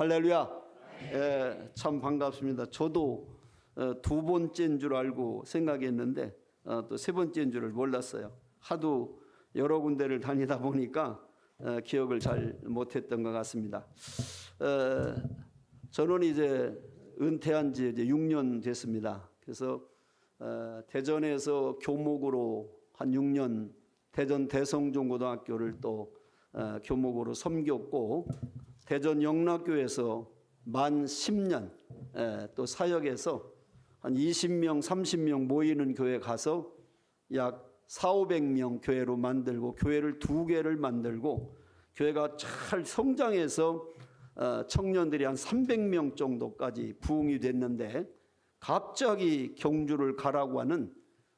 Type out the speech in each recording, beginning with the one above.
할렐루야. 참 반갑습니다. 저도 두 번째인 줄 알고 생각했는데 또 세 번째인 줄을 몰랐어요. 하도 여러 군데를 다니다 보니까 기억을 잘 못했던 것 같습니다. 저는 이제 은퇴한 지 이제 6년 됐습니다. 그래서 대전에서 교목으로 한 6년 대전 대성중고등학교를 또 교목으로 섬겼고, 대전 영락교에서 만 10년 또 사역에서 한 20명 30명 모이는 교회 가서 약 400~500명 교회로 만들고, 교회를 2개를 만들고, 교회가 잘 성장해서 청년들이 한 300명 정도까지 부흥이 됐는데, 갑자기 경주를 가라고 하는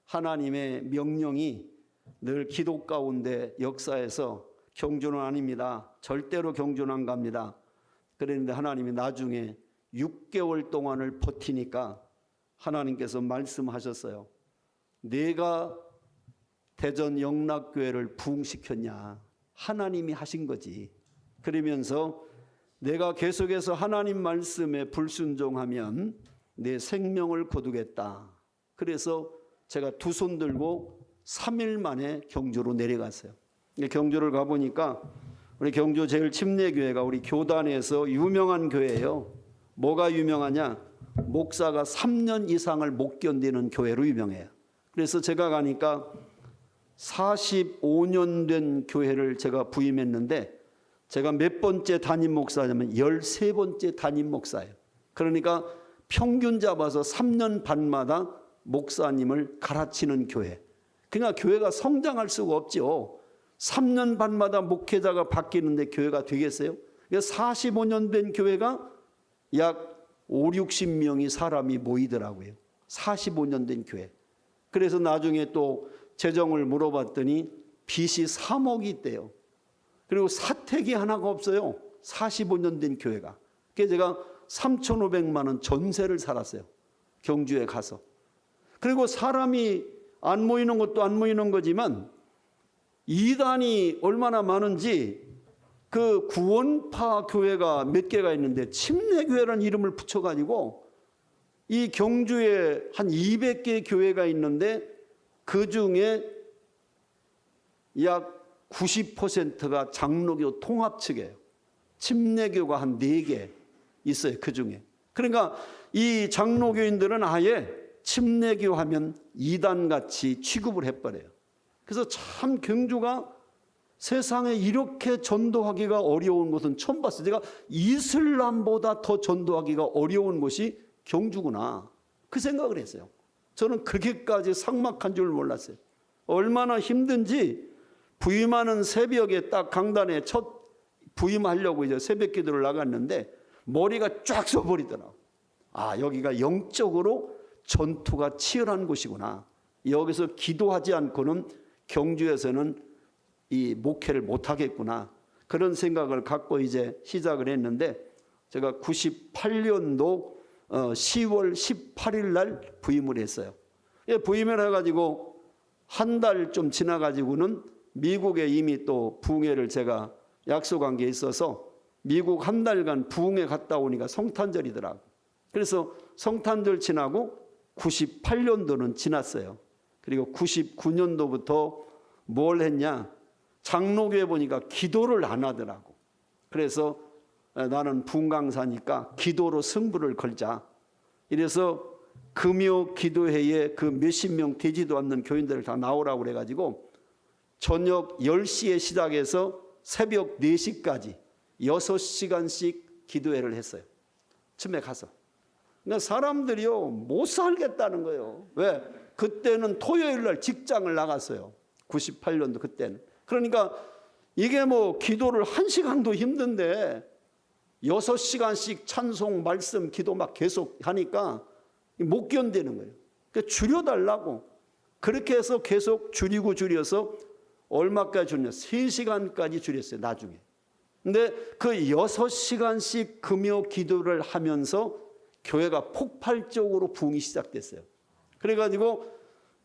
하나님의 명령이 늘 기도 가운데 역사에서 경주는 아닙니다, 절대로 경주는 안 갑니다. 그랬는데 하나님이 나중에 6개월 동안을 버티니까 하나님께서 말씀하셨어요. 내가 대전 영락교회를 부흥시켰냐? 하나님이 하신 거지. 그러면서 내가 계속해서 하나님 말씀에 불순종하면 내 생명을 거두겠다. 그래서 제가 두 손 들고 3일 만에 경주로 내려갔어요. 경주를 가보니까 우리 경주 제일 침례교회가 우리 교단에서 유명한 교회예요. 뭐가 유명하냐? 목사가 3년 이상을 못 견디는 교회로 유명해요. 그래서 제가 가니까 45년 된 교회를 제가 부임했는데, 제가 몇 번째 담임 목사냐면 13번째 담임 목사예요. 그러니까 평균 잡아서 3년 반마다 목사님을 갈아치는 교회. 그러니까 교회가 성장할 수가 없죠. 3년 반마다 목회자가 바뀌는데 교회가 되겠어요? 45년 된 교회가 약 50~60명이 사람이 모이더라고요. 45년 된 교회. 그래서 나중에 또 재정을 물어봤더니 빚이 3억이 있대요. 그리고 사택이 하나가 없어요. 45년 된 교회가. 그래서 제가 3,500만 원 전세를 살았어요. 경주에 가서. 그리고 사람이 안 모이는 것도 안 모이는 거지만 이단이 얼마나 많은지, 그 구원파 교회가 몇 개가 있는데 침례교회라는 이름을 붙여가지고 이 경주에 한 200개 교회가 있는데 그 중에 약 90%가 장로교 통합 측이에요. 침례교가 한 4개 있어요, 그 중에. 그러니까 이 장로교인들은 아예 침례교 하면 이단같이 취급을 해버려요. 그래서 참 경주가 세상에 이렇게 전도하기가 어려운 곳은 처음 봤어요. 제가 이슬람보다 더 전도하기가 어려운 곳이 경주구나, 그 생각을 했어요. 저는 그렇게까지 삭막한 줄 몰랐어요. 얼마나 힘든지. 부임하는 새벽에 딱 강단에 첫 부임하려고 이제 새벽 기도를 나갔는데 머리가 쫙 서 버리더라고요. 아, 여기가 영적으로 전투가 치열한 곳이구나. 여기서 기도하지 않고는 경주에서는 이 목회를 못하겠구나. 그런 생각을 갖고 이제 시작을 했는데, 제가 98년도 10월 18일 날 부임을 했어요. 부임을 해가지고 한 달 좀 지나가지고는 미국에 이미 또 부흥회를 제가 약속한 게 있어서 미국 한 달간 부흥회 갔다 오니까 성탄절이더라고. 그래서 성탄절 지나고 98년도는 지났어요. 그리고 99년도부터 뭘 했냐? 장로교회 보니까 기도를 안 하더라고. 그래서 나는 부흥 강사니까 기도로 승부를 걸자. 이래서 금요 기도회에 그 몇십 명 되지도 않는 교인들을 다 나오라고 그래가지고 저녁 10시에 시작해서 새벽 4시까지 6시간씩 기도회를 했어요. 처음에 가서. 그러니까 사람들이요, 못 살겠다는 거예요. 왜? 그때는 토요일 날 직장을 나갔어요. 98년도 그때는. 그러니까 이게 뭐 기도를 1시간도 힘든데 6시간씩 찬송, 말씀, 기도 막 계속 하니까 못 견디는 거예요. 그러니까 줄여달라고. 그렇게 해서 계속 줄여서 얼마까지 줄였냐? 3시간까지 줄였어요, 나중에. 근데 그 6시간씩 금요 기도를 하면서 교회가 폭발적으로 부흥이 시작됐어요. 그래가지고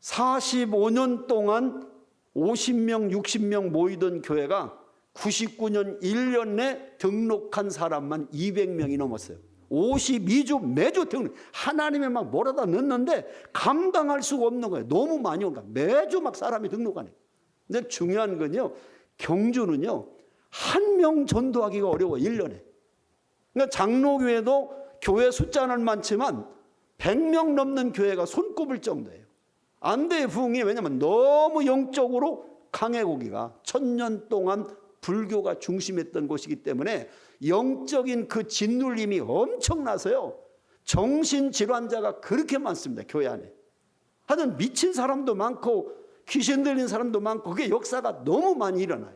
45년 동안 50명, 60명 모이던 교회가 99년 1년 내 등록한 사람만 200명이 넘었어요. 52주 매주 등록. 하나님이 막 몰아다 넣는데 감당할 수가 없는 거예요. 너무 많이 오니까 매주 막 사람이 등록하네. 근데 중요한 건요, 경주는요, 한 명 전도하기가 어려워, 1년에. 그러니까 장로교회도 교회 숫자는 많지만 100명 넘는 교회가 손꼽을 정도예요. 안대 부흥이 왜냐하면 너무 영적으로 강해, 거기가 1000년 동안 불교가 중심했던 곳이기 때문에 영적인 그 짓눌림이 엄청나서요, 정신질환자가 그렇게 많습니다, 교회 안에. 하여튼 미친 사람도 많고 귀신 들린 사람도 많고, 그게 역사가 너무 많이 일어나요.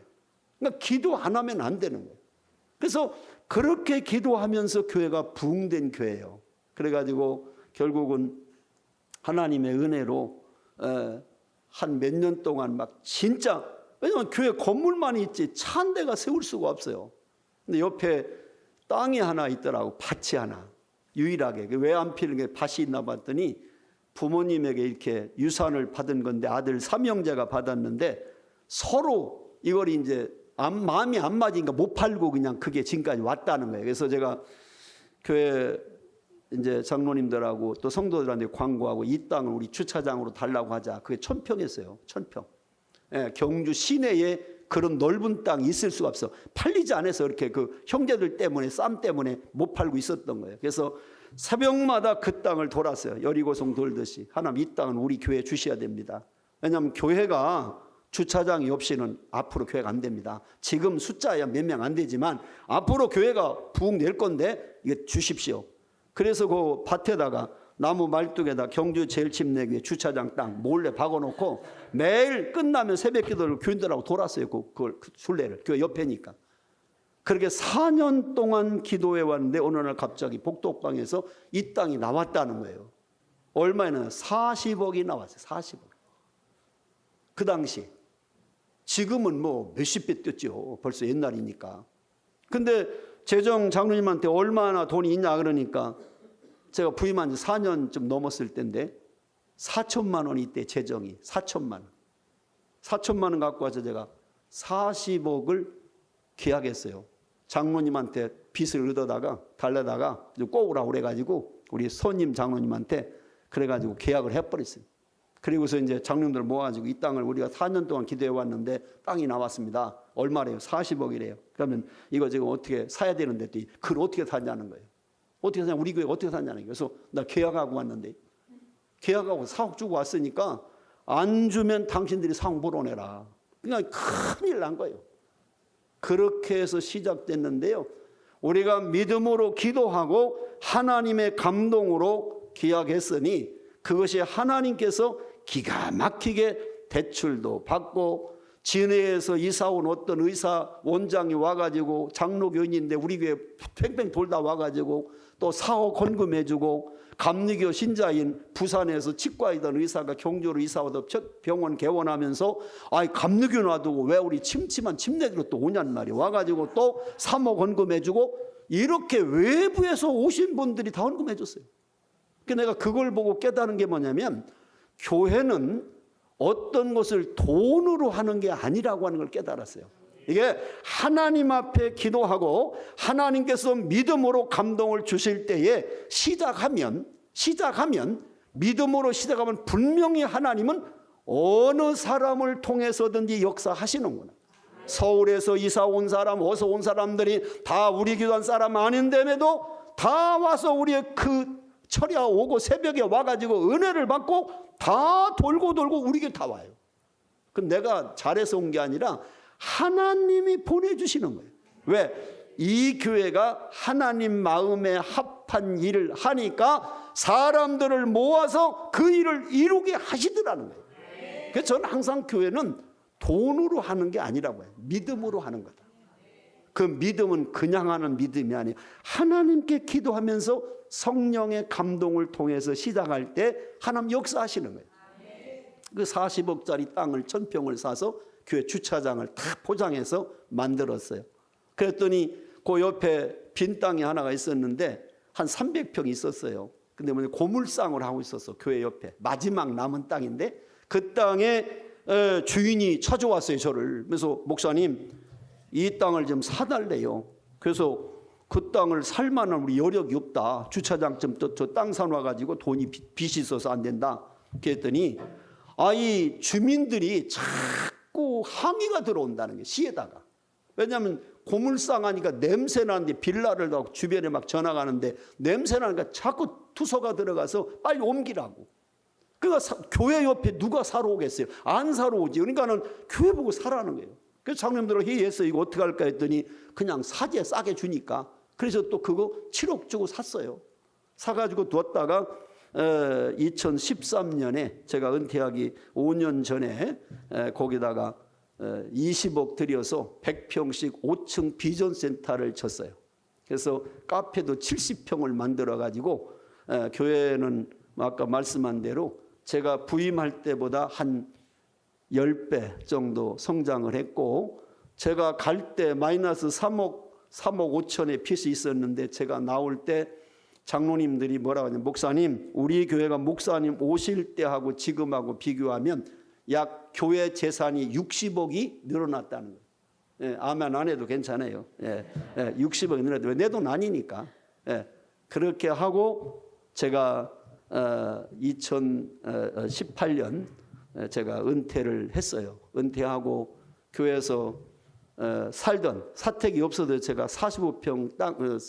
그러니까 기도 안 하면 안 되는 거예요. 그래서 그렇게 기도하면서 교회가 부흥된 교회예요. 그래가지고 결국은 하나님의 은혜로 한 몇 년 동안 막 진짜, 왜냐면 교회 건물만 있지 차 한 대가 세울 수가 없어요. 근데 옆에 땅이 하나 있더라고, 밭이 하나. 유일하게. 왜 안 피는 게 밭이 있나 봤더니 부모님에게 이렇게 유산을 받은 건데 아들 삼형제가 받았는데 서로 이걸 이제 마음이 안 맞으니까 못 팔고 그냥 그게 지금까지 왔다는 거예요. 그래서 제가 교회 이제 장로님들하고 또 성도들한테 광고하고 이 땅을 우리 주차장으로 달라고 하자. 그게 1000평이었어요. 1000평. 예, 경주 시내에 그런 넓은 땅이 있을 수가 없어. 팔리지 않아서 이렇게 그 형제들 때문에, 쌈 때문에 못 팔고 있었던 거예요. 그래서 새벽마다 그 땅을 돌았어요. 여리고성 돌듯이. 하나님, 이 땅은 우리 교회에 주셔야 됩니다. 왜냐하면 교회가 주차장이 없이는 앞으로 교회가 안 됩니다. 지금 숫자야 몇 명 안 되지만 앞으로 교회가 부흥될 건데 이게 주십시오. 그래서 그 밭에다가 나무 말뚝에다 경주 제일침례교회 주차장 땅 몰래 박아놓고 매일 끝나면 새벽 기도를 교인들하고 돌았어요. 그 순례를. 교회 옆에니까. 그렇게 4년 동안 기도해 왔는데 어느 날 갑자기 복덕방에서 이 땅이 나왔다는 거예요. 얼마나? 40억이 나왔어요. 40억. 그 당시. 지금은 뭐 몇십 배 뛰었죠. 벌써 옛날이니까. 근데 재정 장로님한테 얼마나 돈이 있냐 그러니까 제가 부임한 지 4년 좀 넘었을 때인데 4천만 원이 이때 재정이 4천만 원. 4천만 원 갖고 와서 제가 40억을 계약했어요. 장로님한테 빚을 달래다가 꼬우라고 그래가지고 우리 손님 장로님한테 그래가지고 계약을 해버렸어요. 그리고서 이제 장로님들 모아가지고 이 땅을 우리가 4년 동안 기도해 왔는데 땅이 나왔습니다. 얼마래요? 40억이래요. 그러면 이거 지금 어떻게 사야 되는데 그걸 어떻게 사냐는 거예요. 어떻게 사냐? 우리 교회 어떻게 사냐는 거예요. 그래서 나 계약하고 왔는데 계약하고 4억 주고 왔으니까 안 주면 당신들이 4억 물어내라. 그러니까 큰일 난 거예요. 그렇게 해서 시작됐는데요. 우리가 믿음으로 기도하고 하나님의 감동으로 계약했으니 그것이 하나님께서 기가 막히게 대출도 받고 진해에서 이사 온 어떤 의사 원장이 와가지고 장로교인인데 우리 교회 팽팽 돌다 와가지고 또 사업 건금해주고 감리교 신자인 부산에서 치과이던 의사가 경주로 이사 와서 병원 개원하면서 아이 감리교 놔두고 왜 우리 침침한 침례교로 또 오냔 말이야. 와가지고 또 3억 헌금해주고 이렇게 외부에서 오신 분들이 다 헌금해줬어요. 그러니까 내가 그걸 보고 깨달은 게 뭐냐면 교회는 어떤 것을 돈으로 하는 게 아니라고 하는 걸 깨달았어요. 이게 하나님 앞에 기도하고 하나님께서 믿음으로 감동을 주실 때에 시작하면 믿음으로 시작하면 분명히 하나님은 어느 사람을 통해서든지 역사하시는구나. 서울에서 이사 온 사람, 어서 온 사람들이 다 우리 교단 사람 아닌데도 다 와서 우리의 그 철야 오고 새벽에 와가지고 은혜를 받고 다 돌고 우리 교회 다 와요. 그럼 내가 잘해서 온 게 아니라 하나님이 보내주시는 거예요. 왜? 이 교회가 하나님 마음에 합한 일을 하니까 사람들을 모아서 그 일을 이루게 하시더라는 거예요. 그래서 저는 항상 교회는 돈으로 하는 게 아니라고 해요. 믿음으로 하는 거다. 그 믿음은 그냥 하는 믿음이 아니에요. 하나님께 기도하면서 성령의 감동을 통해서 시작할 때 하나님 역사하시는 거예요. 그 40억짜리 땅을 1000평을 사서 교회 주차장을 다 포장해서 만들었어요. 그랬더니 그 옆에 빈 땅이 하나가 있었는데 한 300평이 있었어요. 근데 고물상을 하고 있었어. 교회 옆에 마지막 남은 땅인데 그 땅에 주인이 찾아왔어요. 저를. 그래서 목사님 이 땅을 좀 사달래요. 그래서 그 땅을 살 만한 우리 여력이 없다. 주차장 좀 저 땅 사놔가지고 돈이 빚이 있어서 안 된다. 그랬더니 이 주민들이 자꾸 항의가 들어온다는 게 시에다가. 왜냐하면 고물상하니까 냄새 나는데 빌라를 가고 주변에 막 전화가는데 냄새 나니까 자꾸 투서가 들어가서 빨리 옮기라고. 그러니까 교회 옆에 누가 사러 오겠어요? 안 사러 오지. 그러니까는 교회 보고 사라는 거예요. 그래서 장로님들하고 회의했어요. 이거 어떻게 할까 했더니 그냥 사재 싸게 주니까. 그래서 또 그거 7억 주고 샀어요. 사가지고 뒀다가 2013년에 제가 은퇴하기 5년 전에 거기다가 20억 들여서 100평씩 5층 비전센터를 쳤어요. 그래서 카페도 70평을 만들어가지고 교회는 아까 말씀한 대로 제가 부임할 때보다 한 10배 정도 성장을 했고, 제가 갈 때 마이너스 3억 5천의 빚이 있었는데 제가 나올 때 장로님들이 뭐라고 하냐면, 목사님, 우리 교회가 목사님 오실 때하고 지금하고 비교하면 약 교회 재산이 60억이 늘어났다는 거예요. 예, 아멘 안 해도 괜찮아요. 60억이 늘어났는데 왜 내 돈 아니니까. 그렇게 하고 제가 2018년 제가 은퇴를 했어요. 은퇴하고 교회에서 살던 사택이 없어도 제가 45평 땅을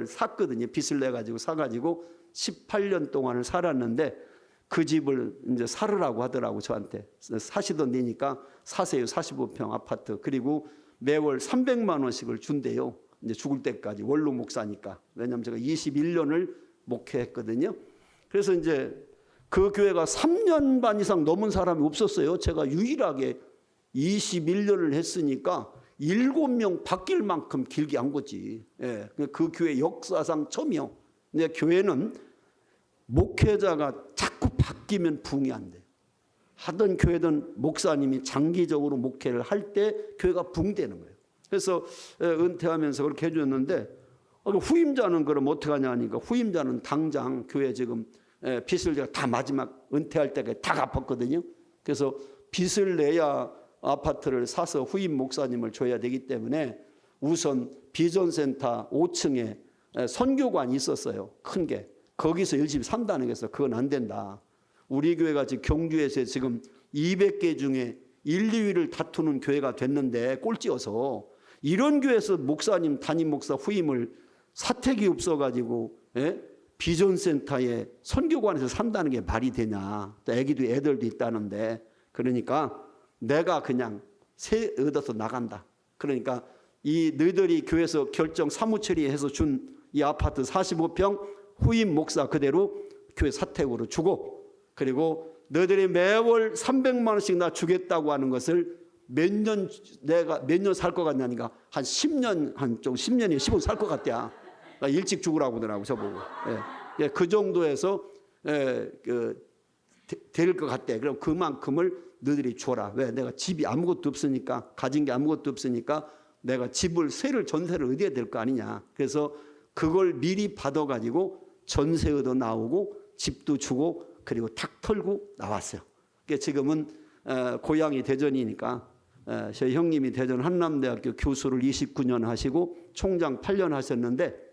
샀거든요. 빚을 내 가지고 사가지고 18년 동안을 살았는데 그 집을 이제 사르라고 하더라고. 저한테 사시던 데니까 사세요. 45평 아파트. 그리고 매월 300만 원씩을 준대요. 이제 죽을 때까지. 원로 목사니까. 왜냐하면 제가 21년을 목회했거든요. 그래서 이제 그 교회가 3년 반 이상 넘은 사람이 없었어요. 제가 유일하게 21년을 했으니까 7명 바뀔 만큼 길게 한 거지. 그 교회 역사상 처음이요. 근데 교회는 목회자가 자꾸 바뀌면 부흥이 안 돼요. 하던 교회든 목사님이 장기적으로 목회를 할 때 교회가 부흥되는 거예요. 그래서 은퇴하면서 그렇게 해줬는데, 후임자는 그럼 어떻게 하냐 하니까, 후임자는 당장 교회 지금 빚을 제가 다 마지막 은퇴할 때까지 다 갚았거든요. 그래서 빚을 내야 아파트를 사서 후임 목사님을 줘야 되기 때문에 우선 비전센터 5층에 선교관이 있었어요. 큰 게. 거기서 열심히 산다는 거에서 그건 안 된다. 우리 교회가 지금 경주에서 지금 200개 중에 1, 2위를 다투는 교회가 됐는데 꼴찌여서, 이런 교회에서 목사님, 담임 목사 후임을 사택이 없어가지고 비전센터에 선교관에서 산다는 게 말이 되냐. 또 애들도 있다는데. 그러니까 내가 그냥 새 얻어서 나간다. 그러니까 이 너희들이 교회에서 결정 사무처리해서 준 이 아파트 45평 후임 목사 그대로 교회 사택으로 주고, 그리고 너희들이 매월 300만 원씩 나 주겠다고 하는 것을 내가 몇 년 살 것 같냐니까 한 10년, 좀 10년이 15년 살 것 같대야. 일찍 죽으라고 하더라고, 저보고. 그 정도에서 될 것 같대. 그럼 그만큼을 너희들이 줘라. 왜? 내가 집이 아무것도 없으니까, 가진 게 아무것도 없으니까 내가 집을 전세를 얻어야 될 거 아니냐. 그래서 그걸 미리 받아가지고 전세 얻어 나오고 집도 주고 그리고 탁 털고 나왔어요. 그러니까 지금은 고향이 대전이니까 저희 형님이 대전 한남대학교 교수를 29년 하시고 총장 8년 하셨는데,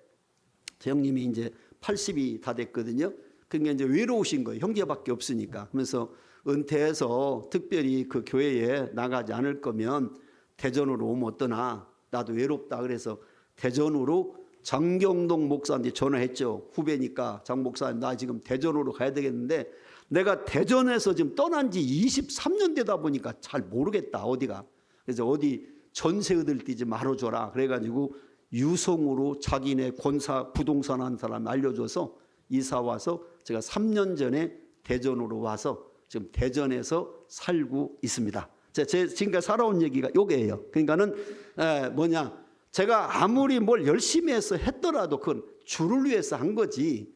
저 형님이 이제 80이 다 됐거든요. 그러니까 이제 외로우신 거예요. 형제밖에 없으니까. 그러면서 은퇴해서 특별히 그 교회에 나가지 않을 거면 대전으로 오면 어떠나, 나도 외롭다. 그래서 대전으로 장경동 목사한테 전화했죠. 후배니까, 장 목사님 나 지금 대전으로 가야 되겠는데, 내가 대전에서 지금 떠난 지 23년 되다 보니까 잘 모르겠다 어디가. 그래서 어디 전세 얻을 때 좀 알아줘라. 그래가지고 유성으로 자기네 권사 부동산 한 사람 알려줘서 이사 와서 제가 3년 전에 대전으로 와서 지금 대전에서 살고 있습니다. 제 지금까지 살아온 얘기가 요게예요. 그러니까는 제가 아무리 뭘 열심히 해서 했더라도 그건 주를 위해서 한 거지,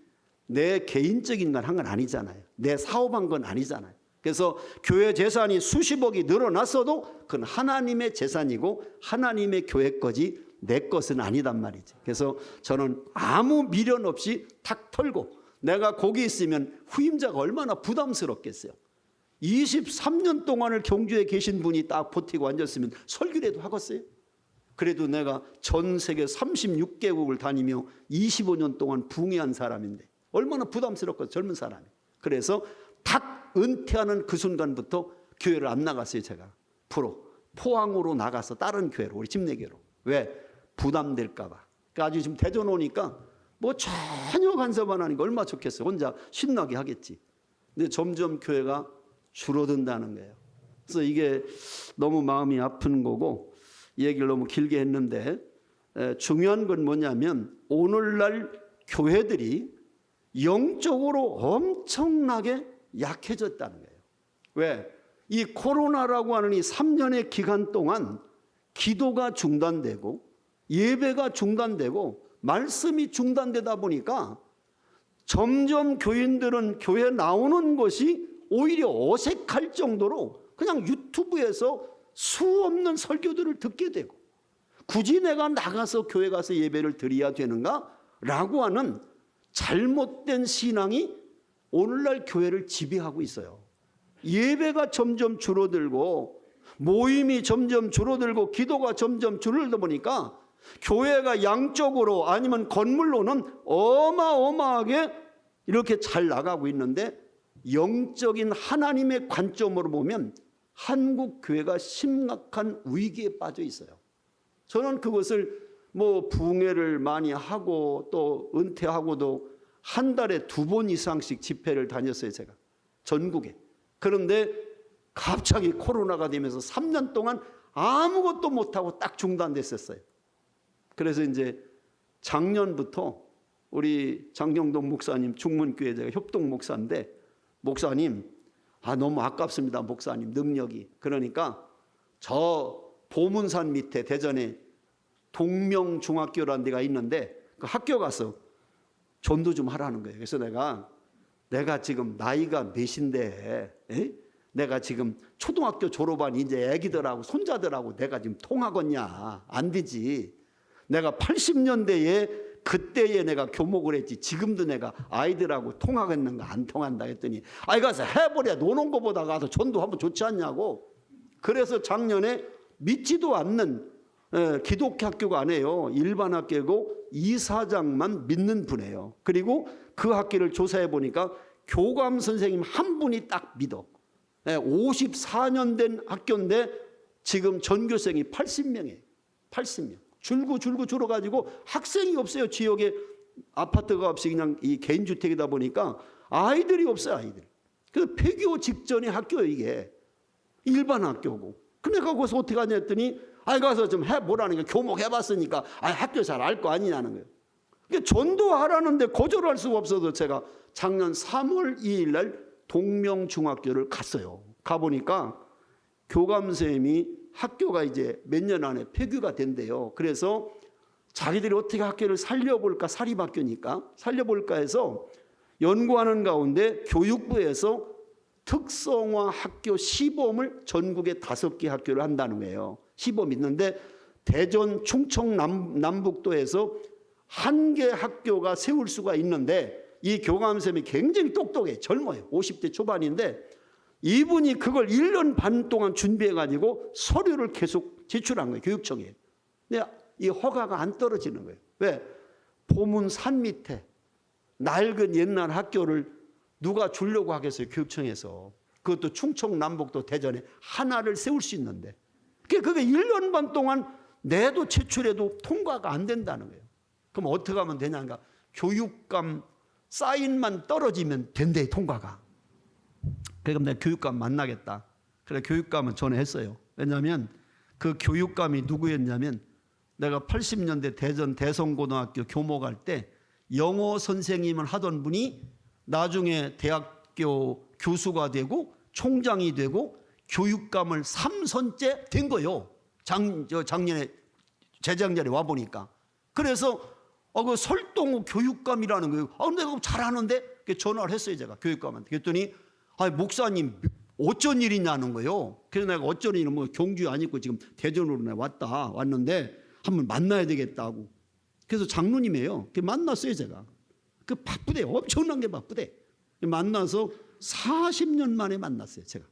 내 개인적인 건 한 건 아니잖아요. 내 사업한 건 아니잖아요. 그래서 교회 재산이 수십억이 늘어났어도 그건 하나님의 재산이고 하나님의 교회 거지 내 것은 아니단 말이죠. 그래서 저는 아무 미련 없이 탁 털고, 내가 거기 있으면 후임자가 얼마나 부담스럽겠어요. 23년 동안을 경주에 계신 분이 딱 버티고 앉았으면 설교라도 하겠어요? 그래도 내가 전 세계 36개국을 다니며 25년 동안 붕괴한 사람인데 얼마나 부담스럽고 젊은 사람이. 그래서 딱 은퇴하는 그 순간부터 교회를 안 나갔어요. 제가 포항으로 나가서 다른 교회로, 우리 집내교로. 왜? 부담될까 봐. 그러니까 아주 지금 대전 오니까 뭐 전혀 간섭 안 하니까 얼마나 좋겠어요. 혼자 신나게 하겠지. 근데 점점 교회가 줄어든다는 거예요. 그래서 이게 너무 마음이 아픈 거고, 얘기를 너무 길게 했는데 중요한 건 뭐냐면 오늘날 교회들이 영적으로 엄청나게 약해졌다는 거예요. 왜? 이 코로나라고 하는 이 3년의 기간 동안 기도가 중단되고 예배가 중단되고 말씀이 중단되다 보니까 점점 교인들은 교회 나오는 것이 오히려 어색할 정도로 그냥 유튜브에서 수 없는 설교들을 듣게 되고, 굳이 내가 나가서 교회 가서 예배를 드려야 되는가? 라고 하는 잘못된 신앙이 오늘날 교회를 지배하고 있어요. 예배가 점점 줄어들고 모임이 점점 줄어들고 기도가 점점 줄어들다 보니까 교회가 양쪽으로 아니면 건물로는 어마어마하게 이렇게 잘 나가고 있는데, 영적인 하나님의 관점으로 보면 한국 교회가 심각한 위기에 빠져 있어요. 저는 그것을 뭐 붕괴를 많이 하고 또 은퇴하고도 한 달에 2번 이상씩 집회를 다녔어요. 제가 전국에. 그런데 갑자기 코로나가 되면서 3년 동안 아무것도 못하고 딱 중단됐었어요. 그래서 이제 작년부터 우리 장경동 목사님, 중문교회 제가 협동 목사인데, 목사님 너무 아깝습니다. 목사님 능력이. 그러니까 저 보문산 밑에 대전에 동명중학교라는 데가 있는데 그 학교 가서 전도 좀 하라는 거예요. 그래서 내가 지금 나이가 몇인데 내가 지금 초등학교 졸업한 이제 애기들하고 손자들하고 내가 지금 통하겠냐? 안 되지. 내가 80년대에 그때에 내가 교목을 했지 지금도 내가 아이들하고 통하겠는가? 안 통한다 했더니 가서 해버려. 노는 거보다 가서 전도하면 좋지 않냐고. 그래서 작년에 믿지도 않는 기독교 학교가 아니에요. 일반 학교고 이사장만 믿는 분이에요. 그리고 그 학교를 조사해 보니까 교감 선생님 한 분이 딱 믿어. 54년 된 학교인데 지금 전교생이 80명이에요. 80명. 줄고 줄어가지고 학생이 없어요. 지역에 아파트가 없이 그냥 이 개인주택이다 보니까 아이들이 없어요. 아이들. 그 폐교 직전의 학교예요. 이게 일반 학교고. 근데 거기서 어떻게 하냐 했더니 가서 좀 해보라는 게, 교목 해봤으니까 학교 잘 알 거 아니냐는 거예요. 그러니까 전도하라는데 거절할 수가 없어서 제가 작년 3월 2일 날 동명중학교를 갔어요. 가보니까 교감선생님이 학교가 이제 몇 년 안에 폐교가 된대요. 그래서 자기들이 어떻게 학교를 살려볼까, 사립학교니까 살려볼까 해서 연구하는 가운데 교육부에서 특성화 학교 시범을 전국에 5개 학교를 한다는 거예요. 시범이 있는데 대전, 충청, 남북도에서 1개 학교가 세울 수가 있는데, 이 교감선생님이 굉장히 똑똑해. 젊어요. 50대 초반인데 이분이 그걸 1년 반 동안 준비해가지고 서류를 계속 제출한 거예요. 교육청에. 근데 이 허가가 안 떨어지는 거예요. 왜? 보문 산 밑에 낡은 옛날 학교를 누가 주려고 하겠어요. 교육청에서. 그것도 충청, 남북도, 대전에 하나를 세울 수 있는데 그게 1년 반 동안 내도 제출해도 통과가 안 된다는 거예요. 그럼 어떻게 하면 되냐니까 교육감 사인만 떨어지면 된대, 통과가. 그러니까 내가 교육감 만나겠다. 그래 교육감은 전화했어요. 왜냐하면 그 교육감이 누구였냐면 내가 80년대 대전 대성고등학교 교목할 때 영어 선생님을 하던 분이 나중에 대학교 교수가 되고 총장이 되고 교육감을 3선째 된 거예요. 작년에 재작년에 와 보니까. 그래서 그 설동우 교육감이라는 거예요. 내가 잘하는데 전화를 했어요. 제가 교육감한테. 그랬더니 목사님 어쩐 일이냐는 거예요. 그래서 내가 어쩐 일은 뭐 경주 아니고 지금 대전으로 왔는데 한번 만나야 되겠다고. 그래서 장로님이에요. 만났어요. 제가. 그 바쁘대. 엄청난 게 바쁘대. 만나서 40년 만에 만났어요. 제가.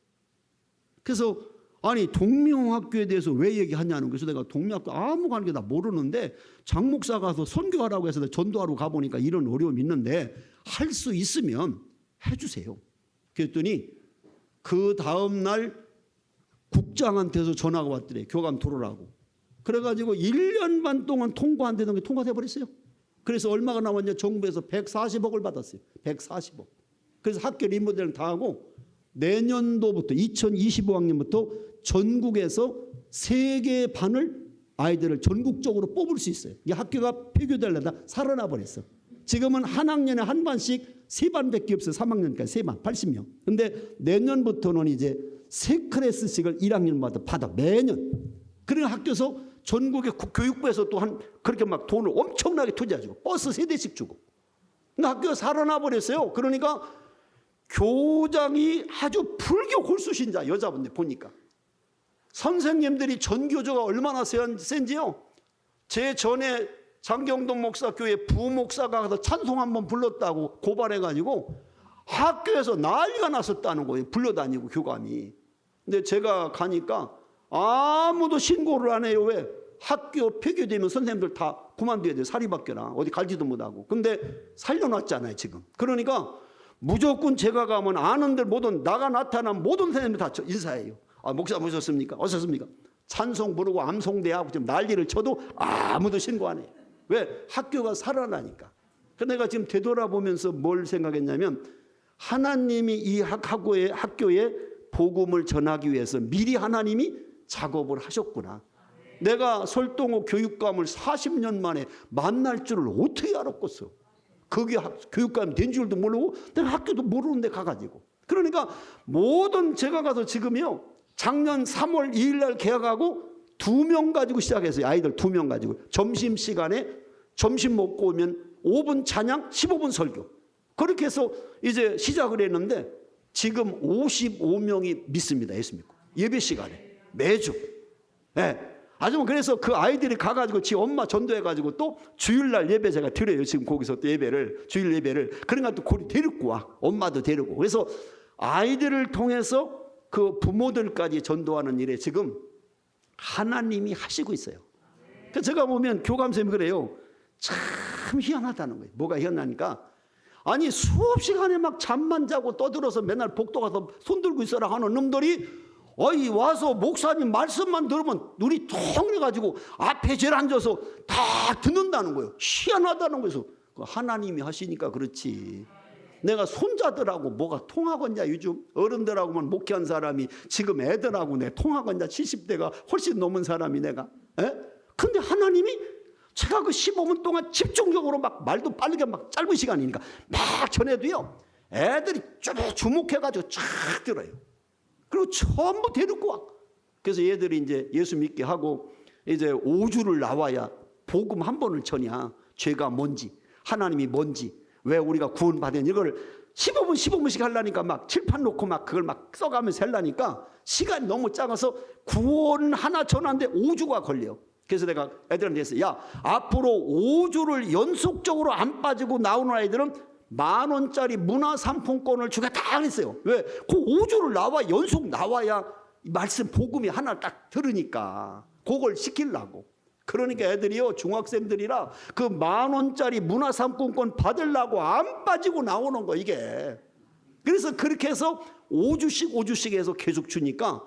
그래서 아니 동명학교에 대해서 왜 얘기하냐는 거예요. 그래서 내가 동명학교 아무 관계 다 모르는데 장 목사 가서 선교하라고 해서 전도하러 가보니까 이런 어려움이 있는데 할 수 있으면 해주세요. 그랬더니 그 다음날 국장한테서 전화가 왔더래. 교감 들어오라고. 그래가지고 1년 반 동안 통과 안 되는 게 통과돼 버렸어요. 그래서 얼마가 나왔냐? 정부에서 140억을 받았어요. 140억. 그래서 학교 리모델링 다 하고 내년도부터 2025학년부터 전국에서 3개 반을 아이들을 전국적으로 뽑을 수 있어요. 이 학교가 폐교되려다 살아나 버렸어. 지금은 한 학년에 한 반씩 3반밖에 없어요. 3학년까지 3반 80명. 근데 내년부터는 이제 3클래스씩을 1학년마다 받아 매년. 그런 학교에서 전국의 교육부에서 또 한 그렇게 막 돈을 엄청나게 투자해주고 버스 3대씩 주고. 근데 학교가 살아나 버렸어요. 그러니까 교장이 아주 불교 골수신자 여자분들 보니까 선생님들이 전교조가 얼마나 센지요. 제 전에 장경동 목사 교회 부목사가 가서 찬송 한번 불렀다고 고발해가지고 학교에서 난리가 났었다는 거예요. 불러다니고 교감이. 근데 제가 가니까 아무도 신고를 안 해요. 왜? 학교 폐교되면 선생님들 다 그만둬야 돼요. 사립학교나 어디 갈지도 못하고. 근데 살려놨잖아요 지금. 그러니까 무조건 제가 가면 아는 들 모든 나가 나타나면 모든 선생님들 다 인사해요. 아, 목사 모셨습니까? 어셨습니까? 찬송 부르고 암송대하고 지금 난리를 쳐도 아무도 신고 안 해요. 왜? 학교가 살아나니까. 그래서 내가 지금 되돌아보면서 뭘 생각했냐면 하나님이 이 학교에 복음을 전하기 위해서 미리 하나님이 작업을 하셨구나. 내가 설동호 교육감을 40년 만에 만날 줄을 어떻게 알았겠어. 그게 교육감이 된 줄도 모르고 내가 학교도 모르는데 가가지고. 그러니까 모든 제가 가서 지금요. 작년 3월 2일 날 개학하고 2명 가지고 시작했어요. 아이들 2명 가지고. 점심시간에 점심 먹고 오면 5분 찬양 15분 설교. 그렇게 해서 이제 시작을 했는데 지금 55명이 믿습니다. 예수 믿고. 예배 시간에. 매주. 네. 아주 그래서 그 아이들이 가가지고 지 엄마 전도해가지고 또 주일날 예배 제가 드려요. 지금 거기서 또 예배를 주일 예배를 그러니까 또 거기 데리고 와. 엄마도 데리고. 그래서 아이들을 통해서 그 부모들까지 전도하는 일에 지금 하나님이 하시고 있어요. 그래서 제가 보면 교감쌤이 그래요. 참 희한하다는 거예요. 뭐가 희한하니까 아니 수업 시간에 막 잠만 자고 떠들어서 맨날 복도 가서 손 들고 있어라 하는 놈들이 어이 와서 목사님 말씀만 들으면 눈이 통해가지고 앞에 제일 앉아서 다 듣는다는 거예요. 희한하다는 거예요. 하나님이 하시니까 그렇지. 내가 손자들하고 뭐가 통하겠냐. 요즘 어른들하고만 목회한 사람이 지금 애들하고 내 통하겠냐. 70대가 훨씬 넘은 사람이 내가. 에? 근데 하나님이 제가 그 15분 동안 집중적으로 막 말도 빠르게 막 짧은 시간이니까 막 전해도요. 애들이 주목해가지고 쫙 들어요. 그리고 전부 데리고 와. 그래서 얘들이 이제 예수 믿게 하고 이제 5주를 나와야 복음 한 번을 전이야. 죄가 뭔지, 하나님이 뭔지, 왜 우리가 구원받은 이걸 15분씩 하려니까 막 칠판 놓고 막 그걸 막 써가면서 하려니까 시간이 너무 작아서 구원 하나 전하는데 5주가 걸려요. 그래서 내가 애들한테 했어요. 야, 앞으로 5주를 연속적으로 안 빠지고 나오는 아이들은 10,000원짜리 문화상품권을 주겠다 그랬어요. 왜? 그 5주를 나와 연속 나와야 말씀 복음이 하나 딱 들으니까 그걸 시키려고. 그러니까 애들이요 중학생들이라 그 10,000원짜리 문화상품권 받으려고 안 빠지고 나오는 거 이게. 그래서 그렇게 해서 5주씩 해서 계속 주니까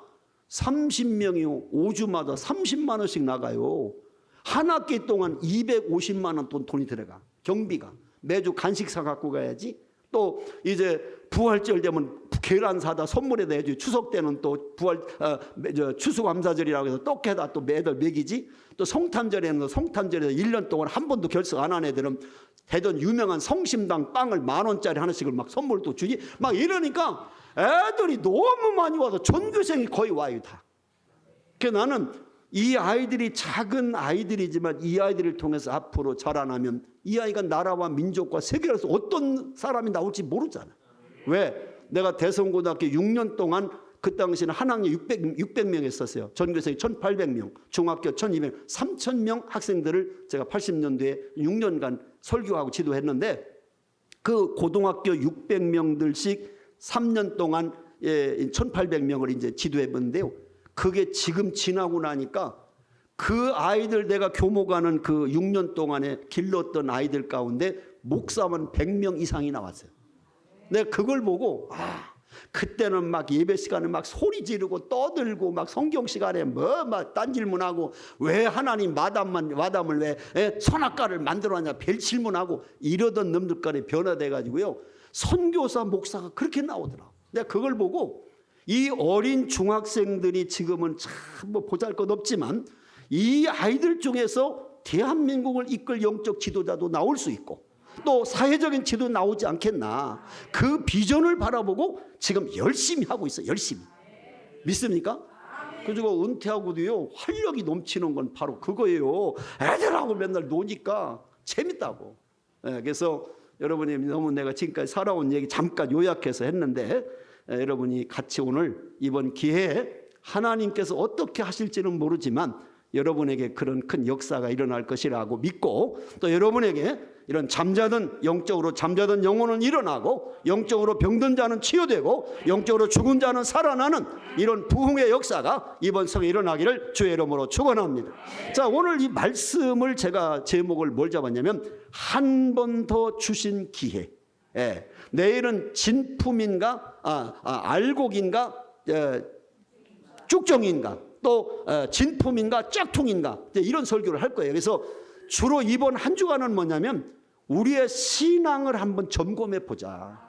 30명이요 5주마다 30만 원씩 나가요. 한 학기 동안 250만 원 돈이 들어가. 경비가. 매주 간식 사 갖고 가야지. 또 이제 부활절 되면 계란 사다 선물에다 해야지. 추석 때는 또 추수감사절이라고 해서 떡에다 또 매달 먹이지. 또 성탄절에는 성탄절에서 1년 동안 한 번도 결석 안 한 애들은 대전 유명한 성심당 빵을 10,000원짜리 하나씩을 막 선물도 주지. 막 이러니까 애들이 너무 많이 와서 전교생이 거의 와요 다. 그래서 나는 이 아이들이 작은 아이들이지만 이 아이들을 통해서 앞으로 자라나면 이 아이가 나라와 민족과 세계에서 어떤 사람이 나올지 모르잖아. 왜? 내가 대성고등학교 6년 동안 그 당시에는 한 학년 600명 했었어요. 전교생이 1,800명, 중학교 1,200명, 3,000명 학생들을 제가 80년도에 6년간 설교하고 지도했는데 그 고등학교 600명들씩 3년 동안 1,800명을 이제 지도해봤는데요. 그게 지금 지나고 나니까 그 아이들, 내가 교목하는 그 6년 동안에 길렀던 아이들 가운데 목사만 100명 이상이 나왔어요. 내가 그걸 보고 그때는 막 예배 시간에 막 소리 지르고 떠들고 막 성경 시간에 막 딴 질문하고 왜 하나님 마담을 왜 선악과를 만들어놨냐 별 질문하고 이러던 놈들까지 변화돼 가지고요, 선교사 목사가 그렇게 나오더라고. 내가 그걸 보고 이 어린 중학생들이 지금은 참 뭐 보잘것없지만 이 아이들 중에서 대한민국을 이끌 영적 지도자도 나올 수 있고 또 사회적인 지도 나오지 않겠나, 그 비전을 바라보고 지금 열심히 하고 있어요. 열심히. 믿습니까? 그리고 은퇴하고도요, 활력이 넘치는 건 바로 그거예요. 애들하고 맨날 노니까 재밌다고. 그래서 여러분이 너무 내가 지금까지 살아온 얘기 잠깐 요약해서 했는데, 여러분이 같이 오늘 이번 기회에 하나님께서 어떻게 하실지는 모르지만 여러분에게 그런 큰 역사가 일어날 것이라고 믿고, 또 여러분에게 이런 영적으로 잠자던 영혼은 일어나고, 영적으로 병든 자는 치유되고, 영적으로 죽은 자는 살아나는 이런 부흥의 역사가 이번 성에 일어나기를 주의 이름으로 축원합니다. 자, 오늘 이 말씀을 제가 제목을 뭘 잡았냐면 한 번 더 주신 기회. 내일은 진품인가 알곡인가 쭉정인가 또 진품인가 짝퉁인가 이런 설교를 할 거예요. 그래서 주로 이번 한 주간은 뭐냐면 우리의 신앙을 한번 점검해 보자.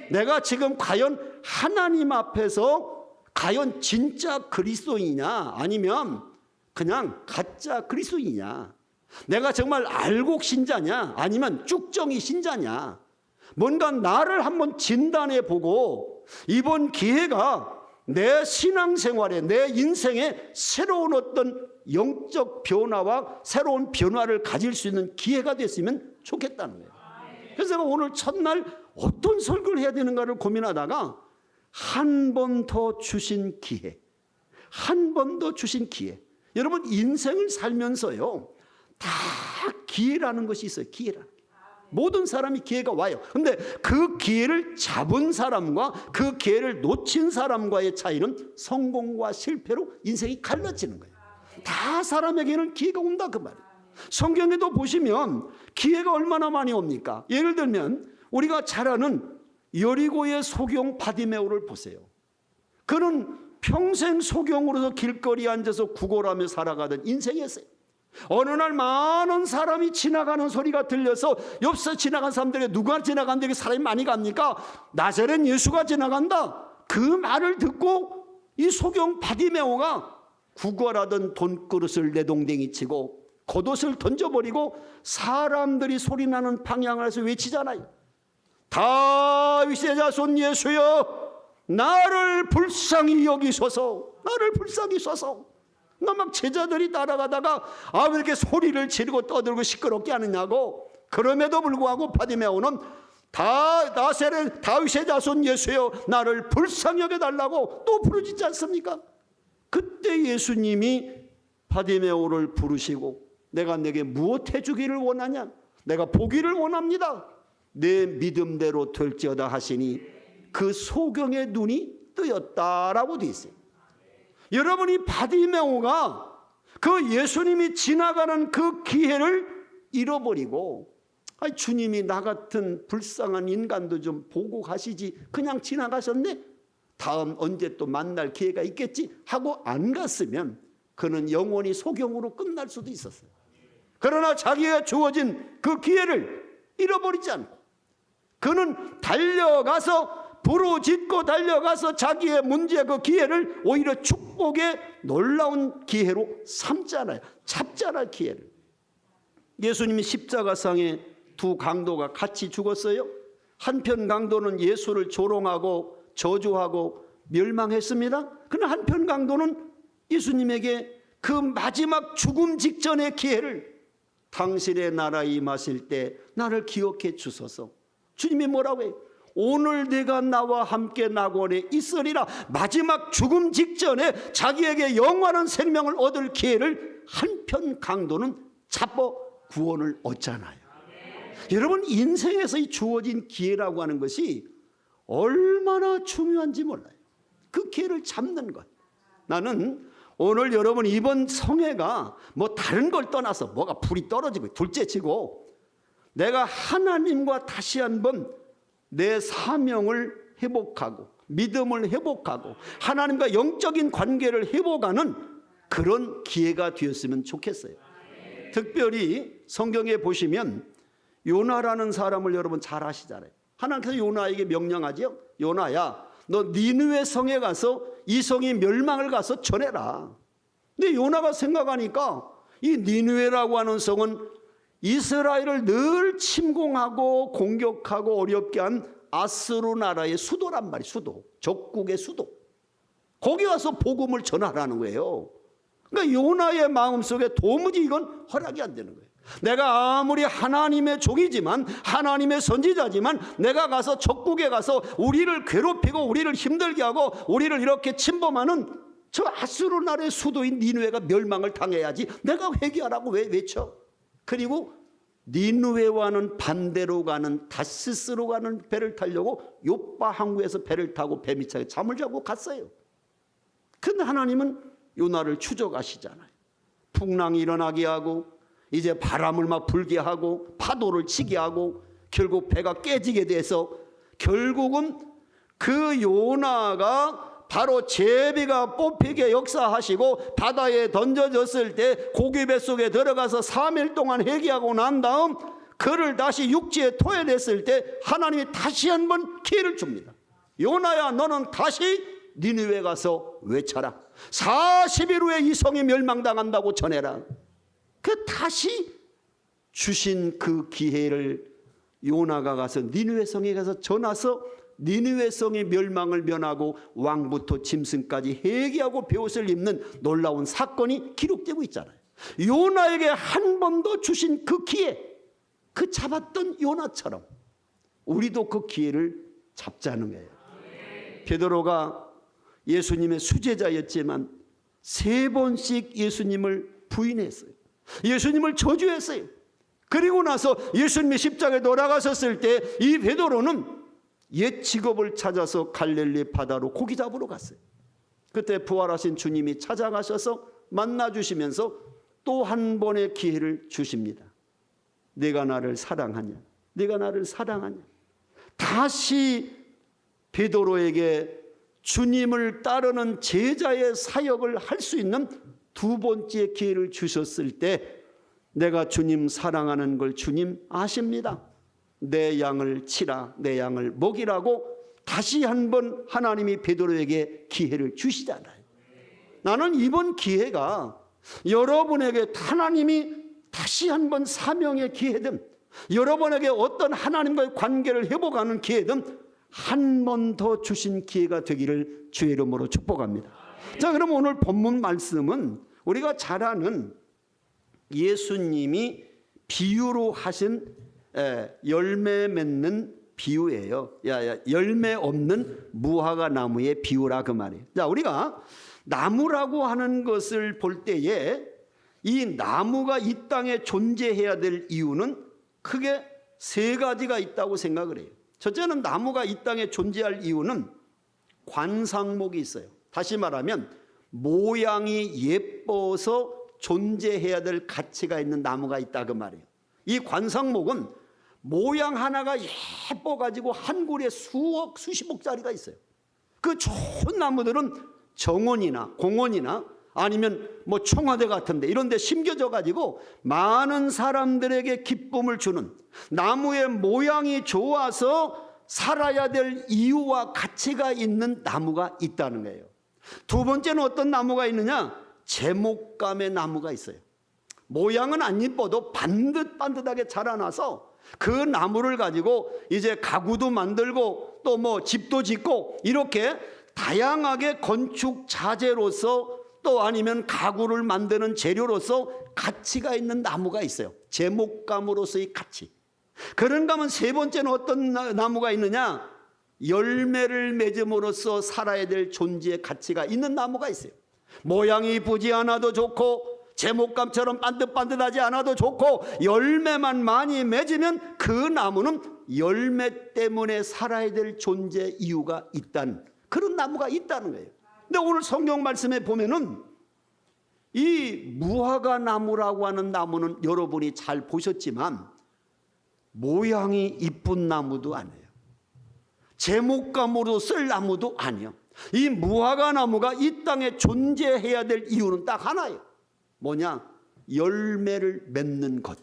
내가 지금 과연 하나님 앞에서 과연 진짜 그리스도이냐 아니면 그냥 가짜 그리스도이냐, 내가 정말 알곡 신자냐 아니면 쭉정이 신자냐, 뭔가 나를 한번 진단해 보고 이번 기회가 내 신앙생활에, 내 인생에 새로운 어떤 영적 변화와 새로운 변화를 가질 수 있는 기회가 됐으면 좋겠다는 거예요. 그래서 제가 오늘 첫날 어떤 설교를 해야 되는가를 고민하다가 한 번 더 주신 기회, 한 번 더 주신 기회. 여러분, 인생을 살면서요, 다 기회라는 것이 있어요. 기회라는 게. 모든 사람이 기회가 와요. 근데 그 기회를 잡은 사람과 그 기회를 놓친 사람과의 차이는 성공과 실패로 인생이 갈라지는 거예요. 다 사람에게는 기회가 온다 그 말이에요. 성경에도 보시면 기회가 얼마나 많이 옵니까? 예를 들면 우리가 잘 아는 여리고의 소경 바디메오를 보세요. 그는 평생 소경으로서 길거리에 앉아서 구걸하며 살아가던 인생이었어요. 어느 날 많은 사람이 지나가는 소리가 들려서 옆서 지나간 사람들이 누가 지나간다고 사람이 많이 갑니까? 나사렛 예수가 지나간다. 그 말을 듣고 이 소경 바디메오가 구걸하던 돈그릇을 내동댕이 치고 겉옷을 던져버리고 사람들이 소리나는 방향에서 외치잖아요. 다윗의 자손 예수여, 나를 불쌍히 여기소서, 나를 불쌍히 쏘소. 막 제자들이 따라가다가 왜 이렇게 소리를 지르고 떠들고 시끄럽게 하느냐고. 그럼에도 불구하고 바디메오는 나사렛 다윗의 자손 예수여, 나를 불쌍히 여겨달라고 또 부르짖지 않습니까? 그때 예수님이 바디메오를 부르시고 내가 내게 무엇 해주기를 원하냐? 내가 보기를 원합니다. 내 믿음대로 될지어다 하시니 그 소경의 눈이 뜨였다라고 되어 있어요. 여러분이 바디메오가 그 예수님이 지나가는 그 기회를 잃어버리고 주님이 나 같은 불쌍한 인간도 좀 보고 가시지, 그냥 지나가셨네, 다음 언제 또 만날 기회가 있겠지 하고 안 갔으면 그는 영원히 소경으로 끝날 수도 있었어요. 그러나 자기가 주어진 그 기회를 잃어버리지 않고 그는 부르짖고 달려가서 자기의 문제 그 기회를 오히려 축복의 놀라운 기회로 삼잖아요. 잡잖아요, 기회를. 예수님이 십자가상에 두 강도가 같이 죽었어요. 한편 강도는 예수를 조롱하고 저주하고 멸망했습니다. 그러나 한편 강도는 예수님에게 그 마지막 죽음 직전의 기회를, 당신의 나라에 임하실 때 나를 기억해 주소서. 주님이 뭐라고 해요? 오늘 내가 나와 함께 낙원에 있으리라. 마지막 죽음 직전에 자기에게 영원한 생명을 얻을 기회를 한편 강도는 잡아 구원을 얻잖아요. 여러분, 인생에서 이 주어진 기회라고 하는 것이 얼마나 중요한지 몰라요. 그 기회를 잡는 것. 나는 오늘 여러분 이번 성회가 뭐 다른 걸 떠나서 뭐가 불이 떨어지고 둘째치고 내가 하나님과 다시 한번 내 사명을 회복하고 믿음을 회복하고 하나님과 영적인 관계를 회복하는 그런 기회가 되었으면 좋겠어요. 특별히 성경에 보시면 요나라는 사람을 여러분 잘 아시잖아요. 하나님께서 요나에게 명령하죠. 요나야, 너 니느웨 성에 가서 이 성이 멸망을 가서 전해라. 근데 요나가 생각하니까 이 니느웨라고 하는 성은 이스라엘을 늘 침공하고 공격하고 어렵게 한 아스루 나라의 수도란 말이에요. 수도, 적국의 수도. 거기 가서 복음을 전하라는 거예요. 그러니까 요나의 마음속에 도무지 이건 허락이 안 되는 거예요. 내가 아무리 하나님의 종이지만 하나님의 선지자지만 내가 가서 적국에 가서 우리를 괴롭히고 우리를 힘들게 하고 우리를 이렇게 침범하는 저 아수르 나라의 수도인 니느웨가 멸망을 당해야지 내가 회개하라고 왜 외쳐? 그리고 니느웨와는 반대로 가는 다시스로 가는 배를 타려고 요빠 항구에서 배를 타고 배미차게 잠을 자고 갔어요. 근데 하나님은 요나를 추적하시잖아요. 풍랑이 일어나게 하고 이제 바람을 막 불게 하고 파도를 치게 하고 결국 배가 깨지게 돼서 결국은 그 요나가 바로 제비가 뽑히게 역사하시고 바다에 던져졌을 때 고기 뱃속에 들어가서 3일 동안 회개하고 난 다음 그를 다시 육지에 토해냈을 때 하나님이 다시 한번 기회를 줍니다. 요나야, 너는 다시 니느웨 가서 외쳐라. 40일 후에 이 성이 멸망당한다고 전해라. 그 다시 주신 그 기회를 요나가 가서 니느웨 성에 가서 전하서 니느웨 성의 멸망을 면하고 왕부터 짐승까지 회개하고 베옷을 입는 놀라운 사건이 기록되고 있잖아요. 요나에게 한 번 더 주신 그 기회, 그 잡았던 요나처럼 우리도 그 기회를 잡자는 거예요. 베드로가 예수님의 수제자였지만 3번씩 예수님을 부인했어요. 예수님을 저주했어요. 그리고 나서 예수님이 십자가에 돌아가셨을 때 이 베드로는 옛 직업을 찾아서 갈릴리 바다로 고기 잡으러 갔어요. 그때 부활하신 주님이 찾아가셔서 만나주시면서 또 한 번의 기회를 주십니다. 내가 나를 사랑하냐? 네가 나를 사랑하냐? 다시 베드로에게 주님을 따르는 제자의 사역을 할 수 있는 2번째 기회를 주셨을 때 내가 주님 사랑하는 걸 주님 아십니다. 내 양을 치라, 내 양을 먹이라고 다시 한번 하나님이 베드로에게 기회를 주시잖아요. 나는 이번 기회가 여러분에게 하나님이 다시 한번 사명의 기회든 여러분에게 어떤 하나님과의 관계를 회복하는 기회든 한 번 더 주신 기회가 되기를 주의 이름으로 축복합니다. 자, 그럼 오늘 본문 말씀은 우리가 잘 아는 예수님이 비유로 하신 열매 맺는 비유예요. 열매 없는 무화과 나무의 비유라 그 말이에요. 자, 우리가 나무라고 하는 것을 볼 때에 이 나무가 이 땅에 존재해야 될 이유는 크게 3가지가 있다고 생각을 해요. 첫째는 나무가 이 땅에 존재할 이유는 관상목이 있어요. 다시 말하면 모양이 예뻐서 존재해야 될 가치가 있는 나무가 있다 그 말이에요. 이 관상목은 모양 하나가 예뻐가지고 한 그루에 수억 수십억짜리가 있어요. 그 좋은 나무들은 정원이나 공원이나 아니면 뭐 청와대 같은데 이런 데 심겨져 가지고 많은 사람들에게 기쁨을 주는 나무의 모양이 좋아서 살아야 될 이유와 가치가 있는 나무가 있다는 거예요. 2번째는 어떤 나무가 있느냐? 제목감의 나무가 있어요. 모양은 안 이뻐도 반듯반듯하게 자라나서 그 나무를 가지고 이제 가구도 만들고 또 뭐 집도 짓고 이렇게 다양하게 건축 자재로서 또 아니면 가구를 만드는 재료로서 가치가 있는 나무가 있어요. 제목감으로서의 가치. 그런가 하면 3번째는 어떤 나무가 있느냐? 열매를 맺음으로써 살아야 될 존재의 가치가 있는 나무가 있어요. 모양이 이쁘지 않아도 좋고 제목감처럼 반듯반듯하지 않아도 좋고 열매만 많이 맺으면 그 나무는 열매 때문에 살아야 될 존재 이유가 있다는 그런 나무가 있다는 거예요. 근데 오늘 성경 말씀에 보면은 이 무화과 나무라고 하는 나무는 여러분이 잘 보셨지만 모양이 이쁜 나무도 아니에요. 제목감으로 쓸 나무도 아니에요. 이 무화과 나무가 이 땅에 존재해야 될 이유는 딱 하나예요. 뭐냐? 열매를 맺는 것.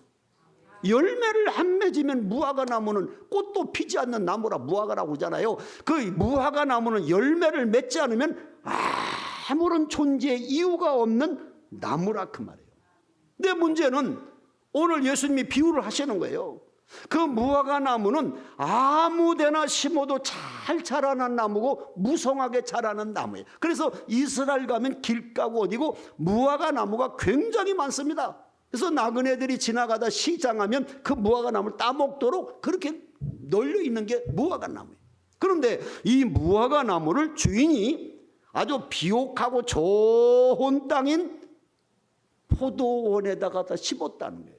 열매를 안 맺으면 무화과 나무는 꽃도 피지 않는 나무라 무화과라고 하잖아요. 그 무화과 나무는 열매를 맺지 않으면 아무런 존재의 이유가 없는 나무라 그 말이에요. 근데 문제는 오늘 예수님이 비유를 하시는 거예요. 그 무화과 나무는 아무데나 심어도 잘 자라는 나무고 무성하게 자라는 나무예요. 그래서 이스라엘 가면 길가고 어디고 무화과 나무가 굉장히 많습니다. 그래서 나그네들이 지나가다 시장하면 그 무화과 나무를 따먹도록 그렇게 널려 있는 게 무화과 나무예요. 그런데 이 무화과 나무를 주인이 아주 비옥하고 좋은 땅인 포도원에다가 다 심었다는 거예요.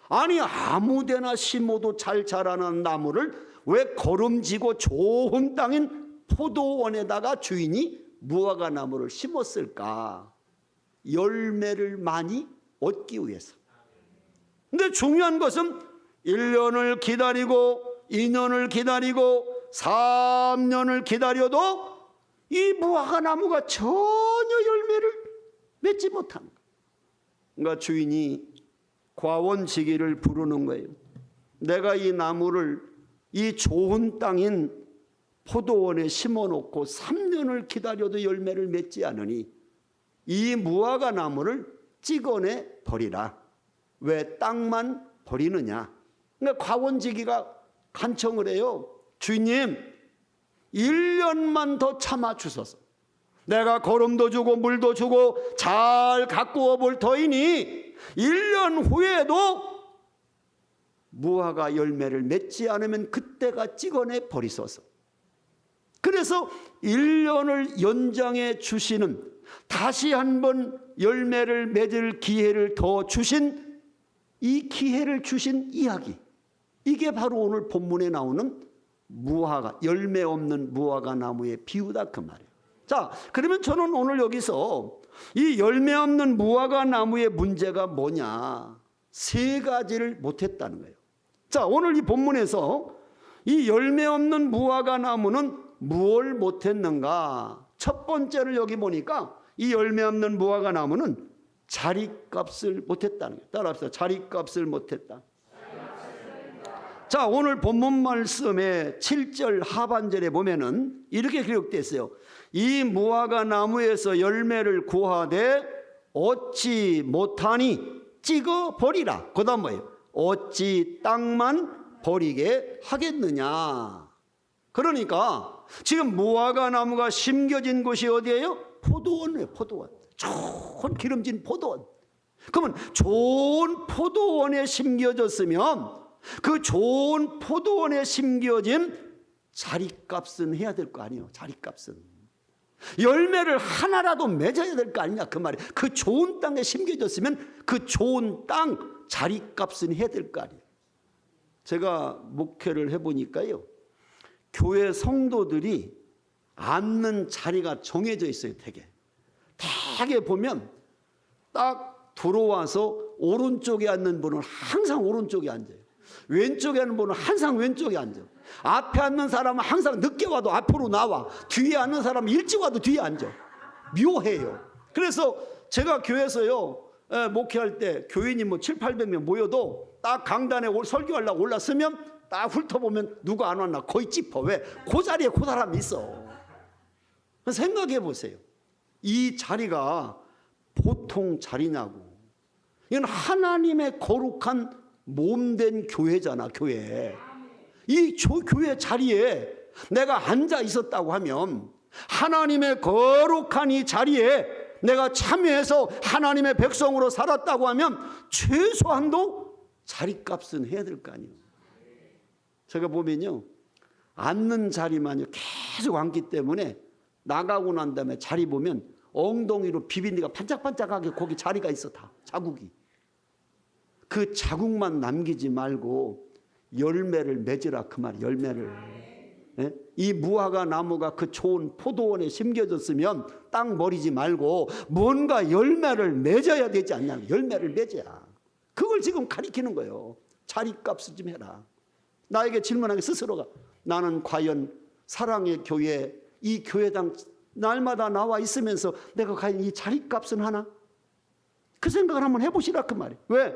아니 아무데나 심어도 잘 자라는 나무를 왜 거름지고 좋은 땅인 포도원에다가 주인이 무화과 나무를 심었을까? 열매를 많이 얻기 위해서. 근데 중요한 것은 1년을 기다리고 2년을 기다리고 3년을 기다려도 이 무화과 나무가 전혀 열매를 맺지 못하는 거예요. 그러니까 주인이 과원지기를 부르는 거예요. 내가 이 나무를 이 좋은 땅인 포도원에 심어놓고 3년을 기다려도 열매를 맺지 않으니 이 무화과 나무를 찍어내 버리라. 왜 땅만 버리느냐? 그러니까 과원지기가 간청을 해요. 주인님 1년만 더 참아 주소서. 내가 거름도 주고 물도 주고 잘 가꾸어 볼 터이니 1년 후에도 무화과 열매를 맺지 않으면 그때가 찍어내 버리소서. 그래서 1년을 연장해 주시는, 다시 한번 열매를 맺을 기회를 더 주신, 이 기회를 주신 이야기, 이게 바로 오늘 본문에 나오는 무화과, 열매 없는 무화과 나무의 비유다 그 말이에요. 자, 그러면 저는 오늘 여기서 이 열매 없는 무화과 나무의 문제가 뭐냐, 세 가지를 못했다는 거예요. 자, 오늘 이 본문에서 이 열매 없는 무화과 나무는 무엇을 못했는가? 첫 번째를 여기 보니까 이 열매 없는 무화과 나무는 자리값을 못했다는 거예요. 따라합시다. 자리값을 못했다. 자, 오늘 본문 말씀의 7절 하반절에 보면은 이렇게 기록되어 있어요. 이 무화과 나무에서 열매를 구하되 얻지 못하니 찍어 버리라. 그 다음 뭐예요? 어찌 땅만 버리게 하겠느냐. 그러니까 지금 무화과 나무가 심겨진 곳이 어디예요? 포도원이에요. 포도원. 좋은 기름진 포도원. 그러면 좋은 포도원에 심겨졌으면 그 좋은 포도원에 심겨진 자리값은 해야 될 거 아니에요. 자리값은 열매를 하나라도 맺어야 될 거 아니냐 그 말이에요. 그 좋은 땅에 심겨졌으면 그 좋은 땅 자리값은 해야 될 거 아니에요. 제가 목회를 해보니까요, 교회 성도들이 앉는 자리가 정해져 있어요. 되게 보면 딱 들어와서 오른쪽에 앉는 분은 항상 오른쪽에 앉아요. 왼쪽에 앉는 분은 항상 왼쪽에 앉아요. 앞에 앉는 사람은 항상 늦게 와도 앞으로 나와, 뒤에 앉는 사람은 일찍 와도 뒤에 앉아. 묘해요. 그래서 제가 교회에서요, 목회할 때 교인이 뭐 700~800명 모여도 딱 강단에 설교하려고 올랐으면 딱 훑어보면 누가 안 왔나 거의 짚어. 왜? 그 자리에 그 사람이 있어. 생각해 보세요. 이 자리가 보통 자리냐고. 이건 하나님의 거룩한 몸된 교회잖아. 교회. 이 교회 자리에 내가 앉아 있었다고 하면, 하나님의 거룩한 이 자리에 내가 참여해서 하나님의 백성으로 살았다고 하면 최소한도 자리값은 해야 될 거 아니에요. 제가 보면요, 앉는 자리만요 계속 앉기 때문에 나가고 난 다음에 자리 보면 엉덩이로 비빈 데가 반짝반짝하게 거기 자리가 있어. 다 자국이. 그 자국만 남기지 말고 열매를 맺으라 그 말이에요. 열매를. 예? 이 무화과 나무가 그 좋은 포도원에 심겨졌으면 땅 버리지 말고 뭔가 열매를 맺어야 되지 않냐. 열매를 맺어야. 그걸 지금 가리키는 거예요. 자리값을 좀 해라. 나에게 질문하게 스스로가 나는 과연 사랑의 교회 이 교회당 날마다 나와 있으면서 내가 과연 이 자리값은 하나? 그 생각을 한번 해보시라 그 말이에요. 왜?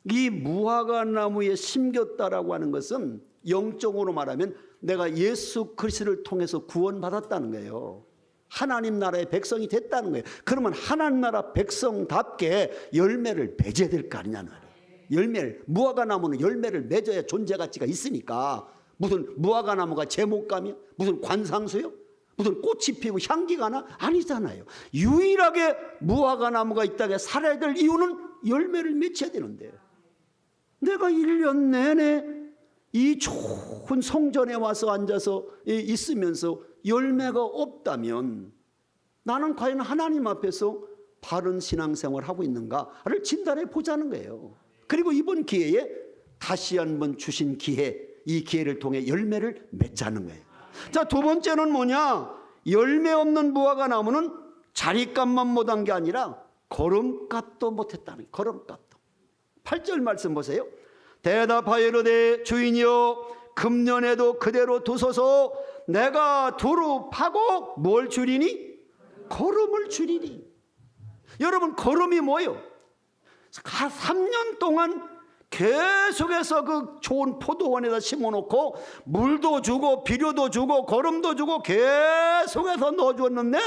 이 무화과 나무에 심겼다라고 하는 것은 영적으로 말하면 내가 예수 그리스도를 통해서 구원받았다는 거예요. 하나님 나라의 백성이 됐다는 거예요. 그러면 하나님 나라 백성답게 열매를 맺어야 될 거 아니냐는 말이에요. 열매를, 무화과 나무는 열매를 맺어야 존재 가치가 있으니까 무슨 무화과 나무가 제목감이야? 무슨 관상수요? 무슨 꽃이 피고 향기가 나? 아니잖아요. 유일하게 무화과 나무가 있다게 살아야 될 이유는 열매를 맺혀야 되는데 내가 1년 내내 이 좋은 성전에 와서 앉아서 있으면서 열매가 없다면 나는 과연 하나님 앞에서 바른 신앙생활을 하고 있는가를 진단해 보자는 거예요. 그리고 이번 기회에 다시 한번 주신 기회, 이 기회를 통해 열매를 맺자는 거예요. 자, 두 번째는 뭐냐? 열매 없는 무화과 나무는 자리값만 못한 게 아니라 걸음값도 못했다는 거예요. 걸음값도. 8절 말씀 보세요. 대답하여 이르되 주인이여 금년에도 그대로 두소서 내가 두루 파고 뭘 주리니? 걸음을 주리니. 여러분 걸음이 뭐예요? 3년 동안 계속해서 그 좋은 포도원에다 심어놓고 물도 주고 비료도 주고 거름도 주고 계속해서 넣어주었는데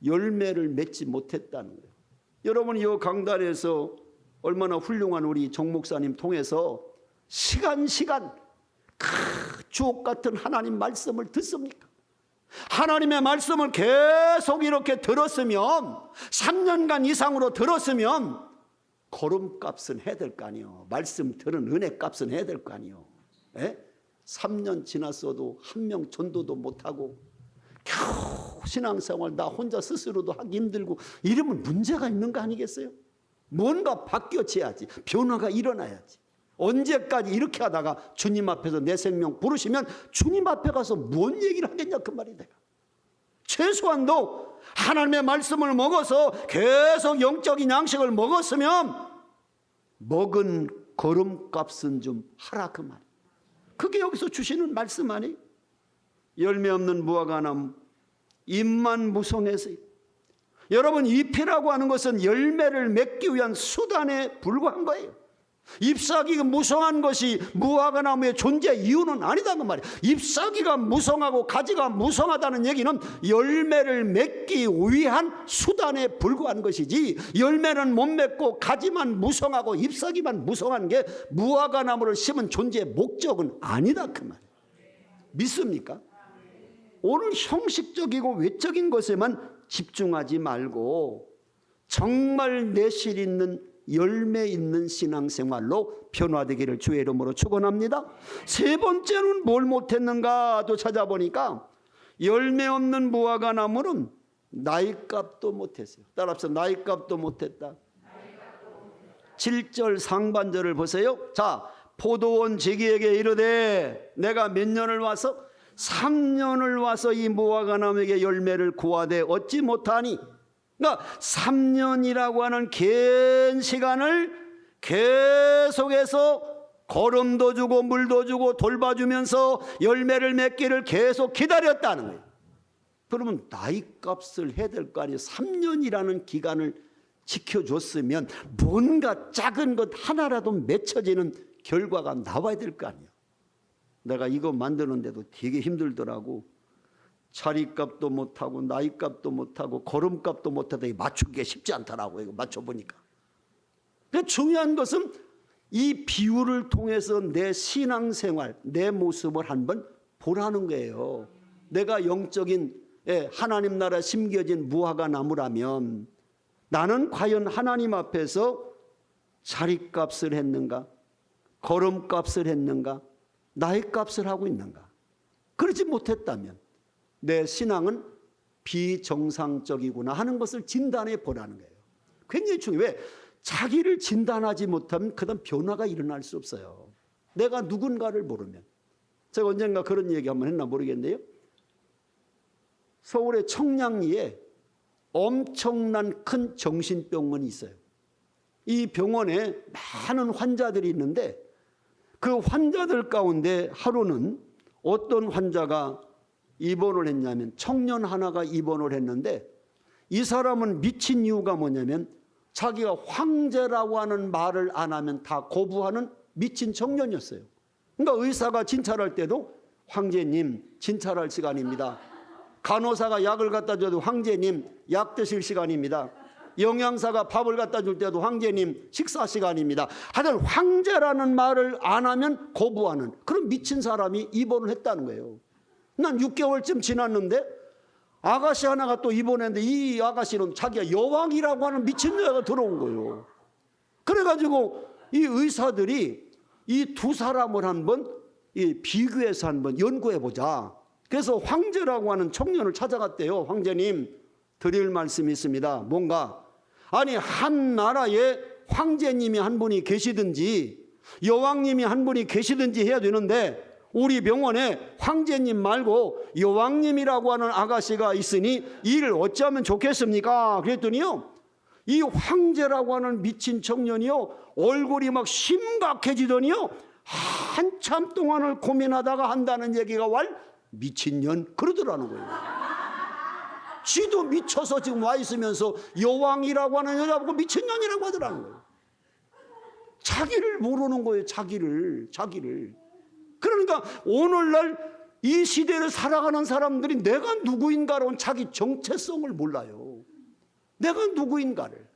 열매를 맺지 못했다는 거예요. 여러분 이 강단에서 얼마나 훌륭한 우리 정 목사님 통해서 시간 주옥 같은 하나님 말씀을 듣습니까? 하나님의 말씀을 계속 이렇게 들었으면 3년간 이상으로 들었으면 걸음값은 해야 될 거 아니에요. 말씀 들은 은혜값은 해야 될 거 아니에요. 3년 지났어도 한 명 전도도 못하고 겨우 신앙생활 나 혼자 스스로도 하기 힘들고 이러면 문제가 있는 거 아니겠어요? 뭔가 바뀌어져야지. 변화가 일어나야지. 언제까지 이렇게 하다가 주님 앞에서 내 생명 부르시면 주님 앞에 가서 뭔 얘기를 하겠냐 그 말이 돼요. 최소한도 하나님의 말씀을 먹어서 계속 영적인 양식을 먹었으면 먹은 걸음값은 좀 하라 그 말이에요. 그게 여기서 주시는 말씀 아니에요? 열매 없는 무화과 나무 잎만 무성해서요. 여러분 잎이라고 하는 것은 열매를 맺기 위한 수단에 불과한 거예요. 잎사귀가 무성한 것이 무화과 나무의 존재 이유는 아니다 그 말이에요. 잎사귀가 무성하고 가지가 무성하다는 얘기는 열매를 맺기 위한 수단에 불과한 것이지 열매는 못 맺고 가지만 무성하고 잎사귀만 무성한 게 무화과 나무를 심은 존재의 목적은 아니다 그 말이에요. 믿습니까? 오늘 형식적이고 외적인 것에만 집중하지 말고 정말 내실 있는 열매 있는 신앙생활로 변화되기를 주의 이름으로 축원합니다. 세 번째는 뭘 못했는가도 찾아보니까 열매 없는 무화과 나무는 나이값도 못했어요. 따라서 나이값도 못했다. 7절 상반절을 보세요. 자, 포도원 지기에게 이르되 내가 몇 년을 와서 3년을 와서 이 무화과 나무에게 열매를 구하되 얻지 못하니 그러니까 3년이라고 하는 긴 시간을 계속해서 거름도 주고 물도 주고 돌봐주면서 열매를 맺기를 계속 기다렸다는 거예요. 그러면 나이값을 해야 될 거 아니에요. 3년이라는 기간을 지켜줬으면 뭔가 작은 것 하나라도 맺혀지는 결과가 나와야 될 거 아니에요. 내가 이거 만드는데도 되게 힘들더라고. 자리값도 못하고 나이값도 못하고 걸음값도 못하다 맞추기가 쉽지 않더라고. 이거 맞춰보니까. 근데 중요한 것은 이 비유를 통해서 내 신앙생활, 내 모습을 한번 보라는 거예요. 내가 영적인 하나님 나라 심겨진 무화과 나무라면 나는 과연 하나님 앞에서 자리값을 했는가? 걸음값을 했는가? 나이값을 하고 있는가? 그러지 못했다면 내 신앙은 비정상적이구나 하는 것을 진단해 보라는 거예요. 굉장히 중요해요. 왜? 자기를 진단하지 못하면 그다음 변화가 일어날 수 없어요. 내가 누군가를 모르면 제가 언젠가 그런 얘기 한번 했나 모르겠네요. 서울의 청량리에 엄청난 큰 정신병원이 있어요. 이 병원에 많은 환자들이 있는데 그 환자들 가운데 하루는 어떤 환자가 입원을 했냐면 청년 하나가 입원을 했는데 이 사람은 미친 이유가 뭐냐면 자기가 황제라고 하는 말을 안 하면 다 거부하는 미친 청년이었어요. 그러니까 의사가 진찰할 때도 황제님 진찰할 시간입니다. 간호사가 약을 갖다 줘도 황제님 약 드실 시간입니다. 영양사가 밥을 갖다 줄 때도 황제님 식사 시간입니다. 하여튼 황제라는 말을 안 하면 거부하는 그런 미친 사람이 입원을 했다는 거예요. 난 6개월쯤 지났는데 아가씨 하나가 또 입원했는데 이 아가씨는 자기가 여왕이라고 하는 미친 여자가 들어온 거예요. 그래가지고 이 의사들이 이 두 사람을 한번 비교해서 한번 연구해보자. 그래서 황제라고 하는 청년을 찾아갔대요. 황제님 드릴 말씀이 있습니다. 뭔가? 아니 한 나라에 황제님이 한 분이 계시든지 여왕님이 한 분이 계시든지 해야 되는데 우리 병원에 황제님 말고 여왕님이라고 하는 아가씨가 있으니 일을 어찌하면 좋겠습니까? 그랬더니요 이 황제라고 하는 미친 청년이요 얼굴이 막 심각해지더니요 한참 동안을 고민하다가 한다는 얘기가 왈 미친년 그러더라는 거예요. 쥐도 미쳐서 지금 와 있으면서 여왕이라고 하는 여자보고 미친년이라고 하더라는 거예요. 자기를 모르는 거예요. 자기를. 그러니까 오늘날 이 시대를 살아가는 사람들이 내가 누구인가라는 자기 정체성을 몰라요. 내가 누구인가를.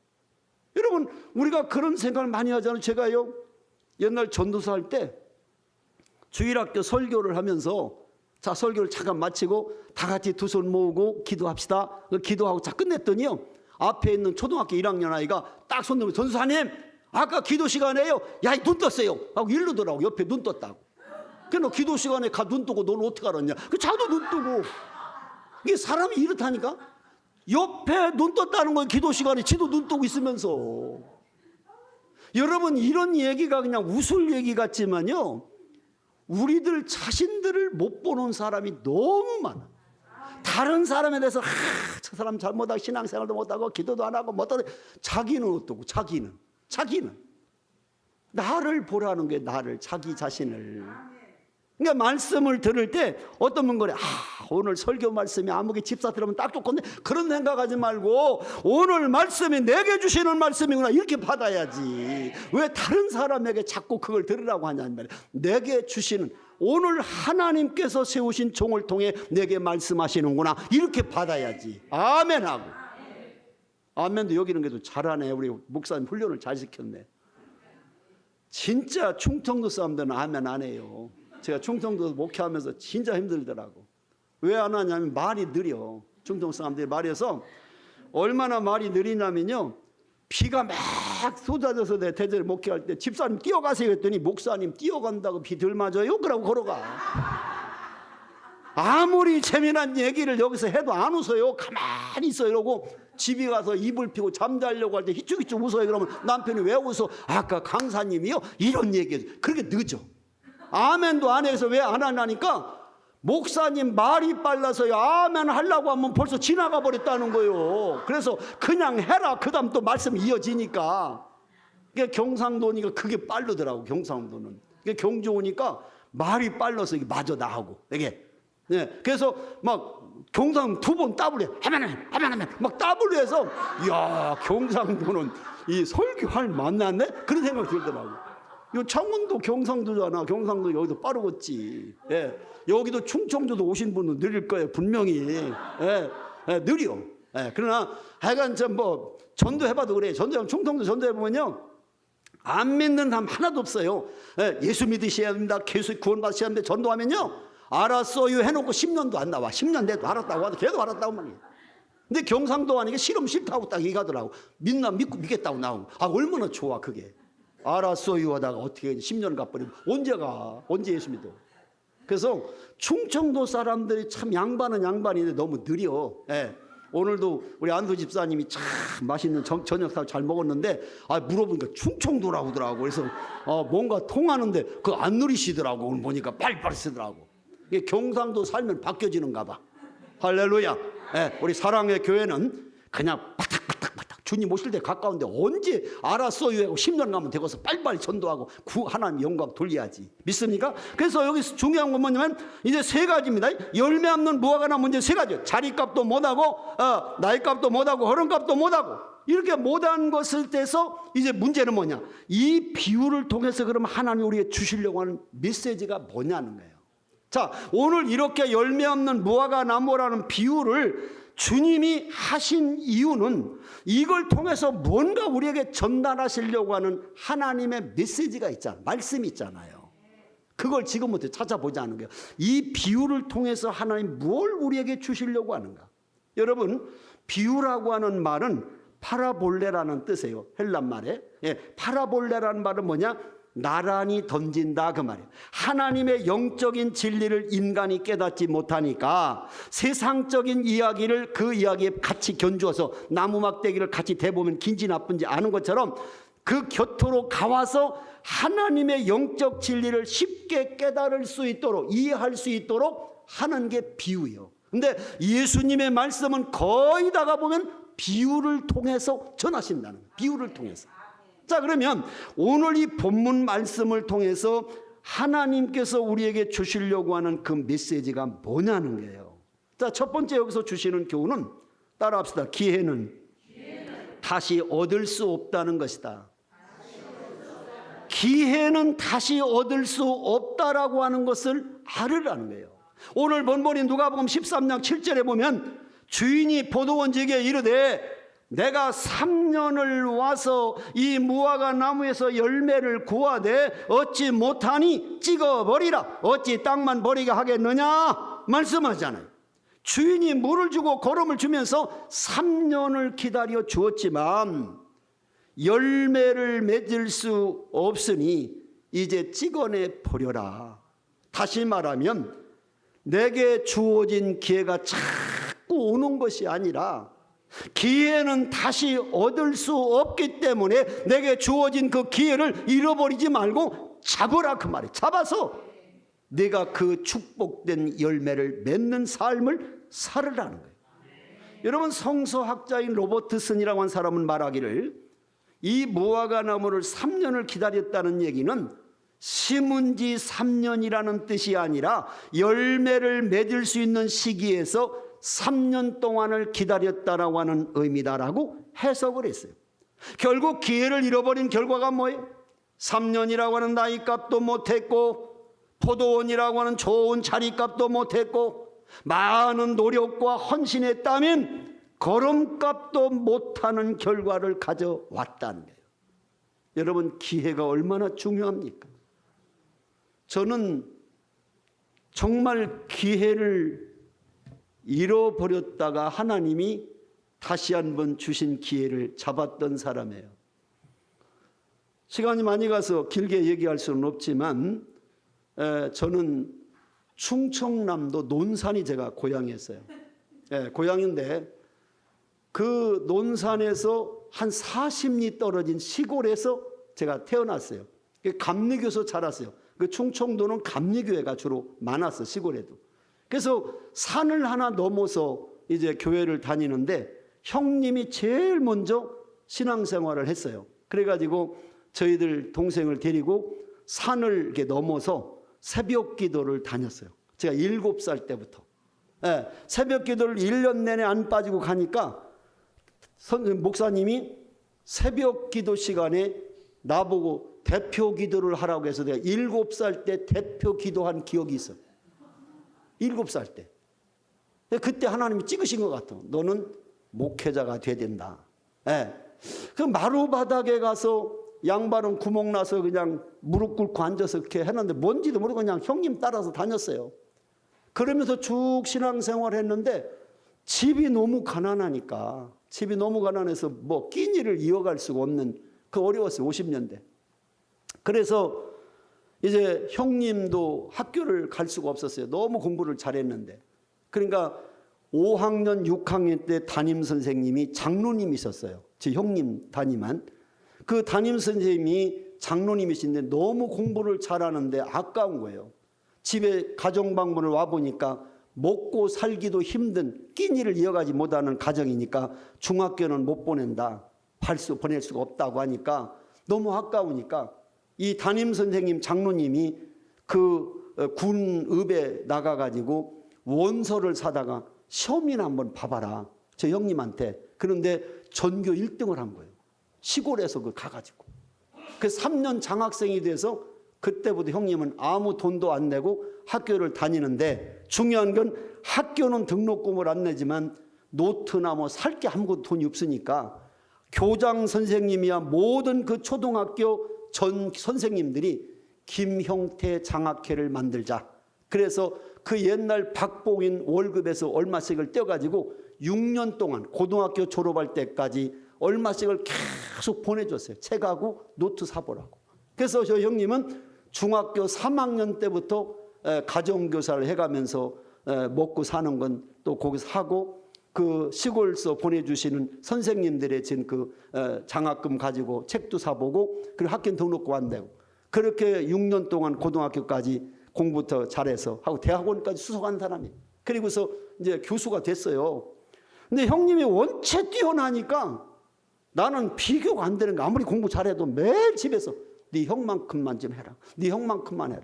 여러분 우리가 그런 생각을 많이 하잖아요. 제가요 옛날 전도사 할 때 주일학교 설교를 하면서 자 설교를 잠깐 마치고 다 같이 두 손 모으고 기도합시다. 기도하고 자 끝냈더니요 앞에 있는 초등학교 1학년 아이가 딱 손 들고 전도사님 아까 기도 시간에요 야 눈 떴어요 하고 이러더라고. 옆에 눈 떴다고. 그래 너 기도 시간에 가 눈 뜨고 너는 어떻게 알았냐. 그 자도 눈 뜨고. 이게 사람이 이렇다니까. 옆에 눈 떴다는 건 기도 시간에 지도 눈 뜨고 있으면서. 여러분 이런 얘기가 그냥 웃을 얘기 같지만요 우리들 자신들을 못 보는 사람이 너무 많아. 다른 사람에 대해서 저 사람 잘못하고 신앙생활도 못하고 기도도 안 하고 못하고 자기는 어떠고 자기는 나를 보라는 게 나를 자기 자신을. 그러니까 말씀을 들을 때 어떤 분 그래 오늘 설교 말씀이 아무개 집사 들으면 딱 좋건데 그런 생각하지 말고 오늘 말씀이 내게 주시는 말씀이구나 이렇게 받아야지. 왜 다른 사람에게 자꾸 그걸 들으라고 하냐는 말이야. 내게 주시는 오늘 하나님께서 세우신 종을 통해 내게 말씀하시는구나 이렇게 받아야지. 아멘하고. 아멘도 여기는 게도 잘하네. 우리 목사님 훈련을 잘 시켰네. 진짜 충청도 사람들은 아멘 안 해요. 제가 충청도 목회하면서 진짜 힘들더라고. 왜 안 하냐면 말이 느려. 충청 사람들이 말해서 얼마나 말이 느리냐면요 비가 막 쏟아져서 내 대전에 목회할 때 집사님 뛰어가세요 했더니 목사님 뛰어간다고 비 덜 맞아요? 그러고 걸어가. 아무리 재미난 얘기를 여기서 해도 안 웃어요. 가만히 있어 이러고 집에 가서 이불 피고 잠자려고 할 때 히쭉히쭉 웃어요. 그러면 남편이 왜 웃어? 아까 강사님이요 이런 얘기. 그렇게 늦어. 아멘도 안 해서 왜 안 하냐니까 목사님 말이 빨라서요 아멘 하려고 하면 벌써 지나가 버렸다는 거예요. 그래서 그냥 해라. 그 다음 또 말씀 이어지니까. 그게 경상도니까 그게 빠르더라고. 경상도는 그게 경주 오니까 말이 빨라서 이게 마저 나하고 이게. 네. 그래서 막 경상 두 번 따블해 아멘 막 따블해서 이야 경상도는 이 설교할 만났네 그런 생각이 들더라고. 요 창원도 경상도잖아. 경상도 여기도 빠르겠지. 예. 여기도 충청도도 오신 분은 느릴 거예요. 분명히. 예. 예. 느려. 예. 그러나 하여간 뭐 전도해봐도 그래. 충청도 전도해보면요. 안 믿는 사람 하나도 없어요. 예. 예수 믿으셔야 됩니다. 계속 구원받으셔야 됩니다. 전도하면요. 알았어요 해놓고 10년도 안 나와. 10년 돼도 알았다고 하도 계속 알았다고 말이야. 근데 경상도 하니까 싫다고 딱 얘기하더라고. 믿겠다고 나오고. 얼마나 좋아 그게. 알았어요 하다가 어떻게 10년 가버리면 언제 예수 믿어. 그래서 충청도 사람들이 참 양반은 양반인데 너무 느려. 예. 오늘도 우리 안수 집사님이 참 맛있는 저녁 잘 먹었는데 물어보니까 충청도라고 하더라고. 그래서 뭔가 통하는데 그거 안 누리시더라고. 오늘 보니까 빨리빨리 쓰더라고. 이게 경상도 살면 바뀌어지는가 봐. 할렐루야. 예, 우리 사랑의 교회는 그냥 바닥바닥바닥 주님 오실 때 가까운데 언제 알았어요 하고 10년 가면 되고서 빨리빨리 전도하고 하나님 영광 돌려야지. 믿습니까? 그래서 여기서 중요한 건 뭐냐면 이제 세 가지입니다. 열매 없는 무화과나 문제 세 가지. 자리값도 못하고 나이값도 못하고 허름값도 못하고 이렇게 못한 것을 떼서 이제 문제는 뭐냐. 이 비유를 통해서 그럼 하나님이 우리에게 주시려고 하는 메시지가 뭐냐는 거예요. 자, 오늘 이렇게 열매 없는 무화과 나무라는 비유를 주님이 하신 이유는 이걸 통해서 뭔가 우리에게 전달하시려고 하는 하나님의 메시지가 있잖아요. 말씀이 있잖아요. 그걸 지금부터 찾아보자는 거예요. 이 비유를 통해서 하나님 뭘 우리에게 주시려고 하는가. 여러분, 비유라고 하는 말은 파라볼레라는 뜻이에요. 헬란 말에. 파라볼레라는 말은 뭐냐? 나란히 던진다 그 말이에요. 하나님의 영적인 진리를 인간이 깨닫지 못하니까 세상적인 이야기를 그 이야기에 같이 견주어서 나무 막대기를 같이 대보면 긴지 나쁜지 아는 것처럼 그 곁으로 가와서 하나님의 영적 진리를 쉽게 깨달을 수 있도록 이해할 수 있도록 하는 게 비유예요. 근데 예수님의 말씀은 거의 다가 보면 비유를 통해서 전하신다는 거예요. 비유를 통해서. 자, 그러면 오늘 이 본문 말씀을 통해서 하나님께서 우리에게 주시려고 하는 그 메시지가 뭐냐는 거예요. 자, 첫 번째 여기서 주시는 교훈은 따라합시다. 기회는 다시 얻을 수 없다는 것이다. 기회는 다시 얻을 수 없다라고 하는 것을 알으라는 거예요. 오늘 본문인 누가복음 13장 7절에 보면 주인이 포도원지에게 이르되 내가 3년을 와서 이 무화과 나무에서 열매를 구하되 얻지 못하니 찍어버리라. 어찌 땅만 버리게 하겠느냐 말씀하잖아요. 주인이 물을 주고 거름을 주면서 3년을 기다려 주었지만 열매를 맺을 수 없으니 이제 찍어내 버려라. 다시 말하면 내게 주어진 기회가 자꾸 오는 것이 아니라 기회는 다시 얻을 수 없기 때문에 내게 주어진 그 기회를 잃어버리지 말고 잡으라 그 말이에요. 잡아서 내가 그 축복된 열매를 맺는 삶을 살으라는 거예요. 여러분, 성서학자인 로버트슨이라고 한 사람은 말하기를 이 무화과 나무를 3년을 기다렸다는 얘기는 심은 지 3년이라는 뜻이 아니라 열매를 맺을 수 있는 시기에서 3년 동안을 기다렸다라고 하는 의미다라고 해석을 했어요. 결국 기회를 잃어버린 결과가 뭐예요? 3년이라고 하는 나이값도 못했고 포도원이라고 하는 좋은 자리값도 못했고 많은 노력과 헌신했다면 걸음값도 못하는 결과를 가져왔다는 거예요. 여러분, 기회가 얼마나 중요합니까? 저는 정말 기회를 잃어버렸다가 하나님이 다시 한번 주신 기회를 잡았던 사람이에요. 시간이 많이 가서 길게 얘기할 수는 없지만 저는 충청남도 논산이 제가 고향이었어요. 고향인데 그 논산에서 한 40리 떨어진 시골에서 제가 태어났어요. 감리교에서 자랐어요. 그 충청도는 감리교회가 주로 많았어, 시골에도. 그래서 산을 하나 넘어서 이제 교회를 다니는데 형님이 제일 먼저 신앙생활을 했어요. 그래가지고 저희들 동생을 데리고 산을 이렇게 넘어서 새벽 기도를 다녔어요. 제가 7살 때부터. 새벽 기도를 1년 내내 안 빠지고 가니까 목사님이 새벽 기도 시간에 나보고 대표 기도를 하라고 해서 내가 7살 때 대표 기도한 기억이 있어요. 7살 때. 그때 하나님이 찍으신 것 같아. 너는 목회자가 돼야 된다. 그 마루바닥에 가서 양발은 구멍 나서 그냥 무릎 꿇고 앉아서 이렇게 했는데 뭔지도 모르고 그냥 형님 따라서 다녔어요. 그러면서 쭉 신앙생활 했는데 집이 너무 가난하니까 집이 너무 가난해서 뭐 끼니를 이어갈 수가 없는 그 어려웠어요. 50년대. 그래서 이제 형님도 학교를 갈 수가 없었어요. 너무 공부를 잘했는데. 그러니까 5학년, 6학년 때 담임 선생님이 장로님이셨어요. 제 형님 담임한. 그 담임 선생님이 장로님이신데 너무 공부를 잘하는데 아까운 거예요. 집에 가정방문을 와보니까 먹고 살기도 힘든 끼니를 이어가지 못하는 가정이니까 중학교는 못 보낸다. 보낼 수가 없다고 하니까 너무 아까우니까 이 담임선생님 장로님이 그 군읍에 나가가지고 원서를 사다가 시험이나 한번 봐봐라. 저 형님한테. 그런데 전교 1등을 한 거예요. 시골에서 그 가가지고. 그 3년 장학생이 돼서 그때부터 형님은 아무 돈도 안 내고 학교를 다니는데 중요한 건 학교는 등록금을 안 내지만 노트나 뭐 살 게 아무것도 돈이 없으니까 교장 선생님이야 모든 그 초등학교 전 선생님들이 김형태 장학회를 만들자. 그래서 그 옛날 박봉인 월급에서 얼마씩을 떼어가지고 6년 동안 고등학교 졸업할 때까지 얼마씩을 계속 보내줬어요. 책하고 노트 사보라고. 그래서 저 형님은 중학교 3학년 때부터 가정교사를 해가면서 먹고 사는 건 또 거기서 하고 그 시골서 보내주시는 선생님들의 진 그 장학금 가지고 책도 사보고 그리고 학교 등록금 안 내고 그렇게 6년 동안 고등학교까지 공부부터 잘해서 하고 대학원까지 수석한 사람이에요. 그리고서 이제 교수가 됐어요. 근데 형님이 원체 뛰어나니까 나는 비교가 안 되는 거. 아무리 공부 잘해도 매일 집에서 네 형만큼만 좀 해라. 네 형만큼만 해라.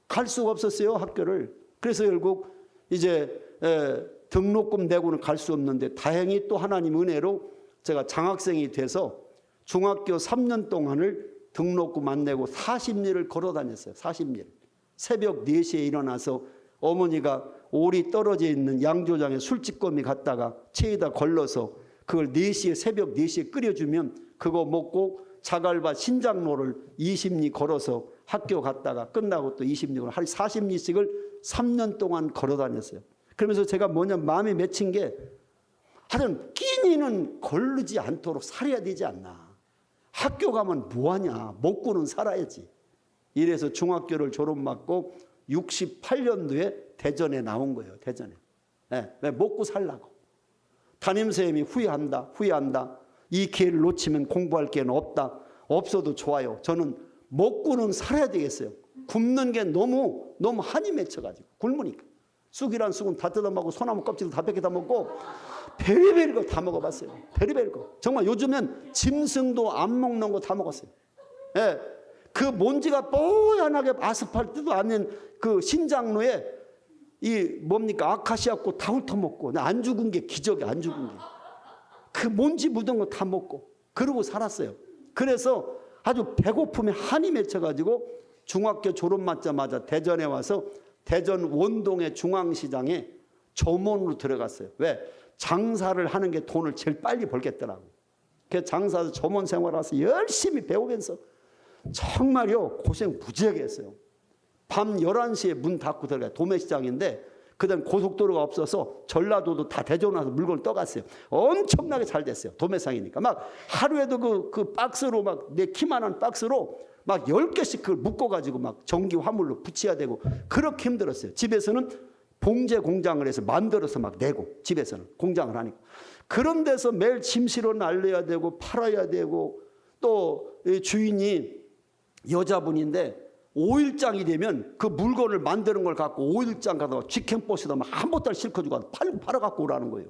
갈 수가 없었어요, 학교를. 그래서 결국 이제 등록금 내고는 갈 수 없는데 다행히 또 하나님 은혜로 제가 장학생이 돼서 중학교 3년 동안을 등록금 안 내고 40리를 걸어 다녔어요. 40리. 새벽 4시에 일어나서 어머니가 오리 떨어져 있는 양조장에 술찌꺼미 갖다가 체에다 걸러서 그걸 4시에 새벽 4시에 끓여주면 그거 먹고 자갈밭 신장로를 20리 걸어서 학교 갔다가 끝나고 또 20리를 하루 40리씩을 3년 동안 걸어 다녔어요. 그러면서 제가 뭐냐 마음에 맺힌 게 하여튼 끼니는 거르지 않도록 살아야 되지 않나. 학교 가면 뭐하냐. 먹고는 살아야지. 이래서 중학교를 졸업받고 68년도에 대전에 나온 거예요. 대전에. 왜 먹고 살라고. 담임선생님이 후회한다. 이 기회를 놓치면 공부할 기회는 없다. 없어도 좋아요. 저는 먹고는 살아야 되겠어요. 굶는 게 너무 한이 맺혀가지고 굶으니까. 쑥이란 쑥은 다 뜯어먹고 소나무 껍질도 다 뺏겨 다 먹고 베리베리 거 다 먹어봤어요. 베리베리 거. 정말 요즘엔 짐승도 안 먹는 거 다 먹었어요. 예. 그 먼지가 뽀얀하게 아스팔트도 아닌 그 신장로에 이 뭡니까 아카시아꽃 다 훑어먹고 안 죽은 게 기적이야. 안 죽은 게. 그 먼지 묻은 거 다 먹고 그러고 살았어요. 그래서 아주 배고픔에 한이 맺혀가지고 중학교 졸업맞자마자 대전에 와서 대전 원동의 중앙시장에 점원으로 들어갔어요. 왜? 장사를 하는 게 돈을 제일 빨리 벌겠더라고. 그래서 장사에서 점원 생활하면서 열심히 배우면서 정말요 고생 무지하게 했어요. 밤 11시에 문 닫고 들어가요. 도매시장인데 그다음 고속도로가 없어서 전라도도 다 대전 와서 물건을 떠갔어요. 엄청나게 잘 됐어요. 도매상이니까. 막 하루에도 그 박스로 막 내 키만한 박스로 막 10개씩 그걸 묶어가지고 막 전기 화물로 붙여야 되고 그렇게 힘들었어요. 집에서는 봉제 공장을 해서 만들어서 막 내고 집에서는 공장을 하니까. 그런 데서 매일 짐 실어 날려야 되고 팔아야 되고 또 주인이 여자분인데 5일장이 되면 그 물건을 만드는 걸 갖고 5일장 가다가 직행버스에다 한 보따리 실어주고 팔아 갖고 오라는 거예요.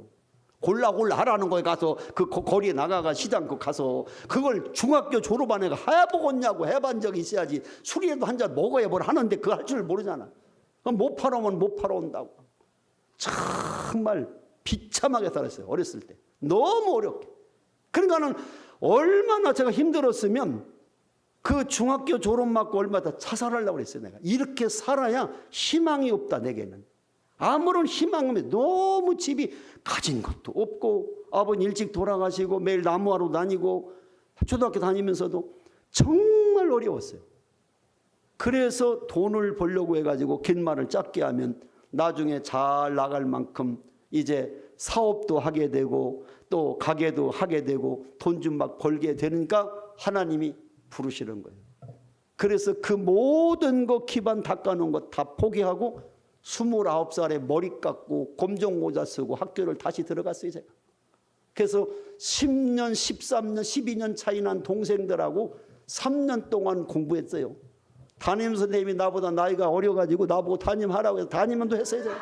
골라 하라는 거에 가서 그 거리에 나가가 시장 가서 그걸 중학교 졸업한 애가 해보겠냐고. 해본 적이 있어야지. 술이라도 한 잔 먹어야 뭘 하는데 그거 할 줄 모르잖아. 그럼 못 팔아오면 못 팔아온다고. 정말 비참하게 살았어요. 어렸을 때. 너무 어렵게. 그러니까는 얼마나 제가 힘들었으면 그 중학교 졸업 맞고 얼마 더 자살하려고 그랬어요. 내가. 이렇게 살아야 희망이 없다 내게는. 아무런 희망 없이 너무 집이 가진 것도 없고 아버님 일찍 돌아가시고 매일 나무하러 다니고 초등학교 다니면서도 정말 어려웠어요. 그래서 돈을 벌려고 해가지고 긴 말을 짧게 하면 나중에 잘 나갈 만큼 이제 사업도 하게 되고 또 가게도 하게 되고 돈 좀 막 벌게 되니까 하나님이 부르시는 거예요. 그래서 그 모든 거 기반 닦아놓은 거 다 포기하고 29살에 머리 깎고 검정모자 쓰고 학교를 다시 들어갔어요. 제가. 그래서 10년, 13년, 12년 차이 난 동생들하고 3년 동안 공부했어요. 담임 선생님이 나보다 나이가 어려가지고 나보고 담임하라고 해서 담임도 했어요. 제가.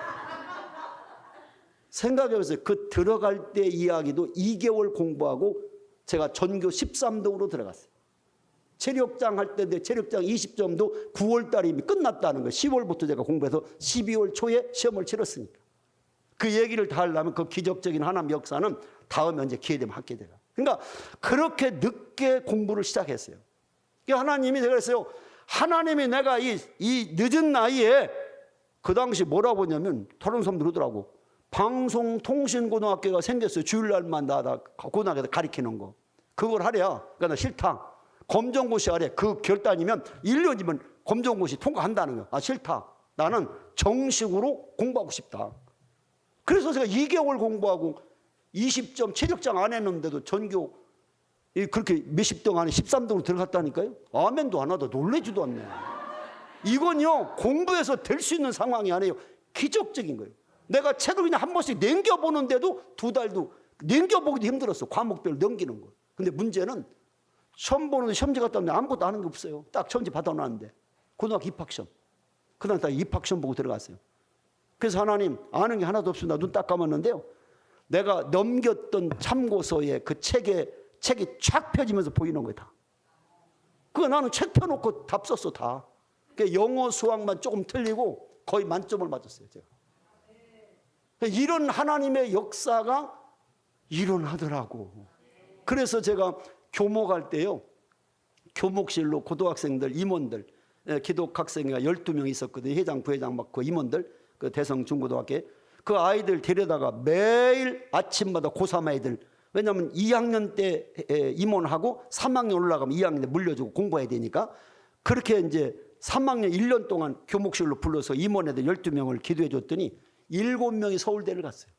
생각해보세요. 그 들어갈 때 이야기도 2개월 공부하고 제가 전교 13등으로 들어갔어요. 체력장 할 때 내 체력장 20점도 9월 달에 이미 끝났다는 거예요. 10월부터 제가 공부해서 12월 초에 시험을 치렀으니까. 그 얘기를 다 하려면 그 기적적인 하나님 역사는 다음에 이제 기회 되면 하게 돼요. 그러니까 그렇게 늦게 공부를 시작했어요. 하나님이 제가 그랬어요. 하나님이 내가 이 늦은 나이에 그 당시 뭐라고 했냐면 다른 사람들 그러더라고. 방송통신고등학교가 생겼어요. 주일날만 나 고등학교에서 가르치는 거. 그걸 하랴. 그러니까 나 싫다. 검정고시 하래. 그 결단이면 1년이면 검정고시 통과한다는 거야. 아 싫다. 나는 정식으로 공부하고 싶다. 그래서 제가 2개월 공부하고 20점 체력장 안 했는데도 전교 그렇게 몇십 등 안에 13등으로 들어갔다니까요. 아멘도 안 하다 놀래지도 않네. 이건요 공부해서 될 수 있는 상황이 아니에요. 기적적인 거예요. 내가 책을 그냥 한 번씩 넘겨보는데도 2달도 넘겨보기도 힘들었어. 과목별로 넘기는 거. 근데 문제는 시험 보는데 시험지 갔다 오면 아무것도 아는 게 없어요. 딱 시험지 받아놨는데 고등학교 입학시험. 그날 딱 입학시험 보고 들어갔어요. 그래서 하나님 아는 게 하나도 없습니다. 눈 딱 감았는데요. 내가 넘겼던 참고서에 그 책이 쫙 펴지면서 보이는 거야 다. 그거 나는 책 펴놓고 답 썼어 다. 영어 수학만 조금 틀리고 거의 만점을 맞았어요 제가. 이런 하나님의 역사가 일어나더라고. 그래서 제가 교목 할 때요. 교목실로 고등학생들 임원들 기독학생이 12명 있었거든요. 회장 부회장 막 그 임원들 그 대성 중고등학교 그 아이들 데려다가 매일 아침마다 고3 아이들 왜냐하면 2학년 때 임원하고 3학년 올라가면 2학년 때 물려주고 공부해야 되니까 그렇게 이제 3학년 1년 동안 교목실로 불러서 임원 애들 12명을 기도해 줬더니 7명이 서울대를 갔어요.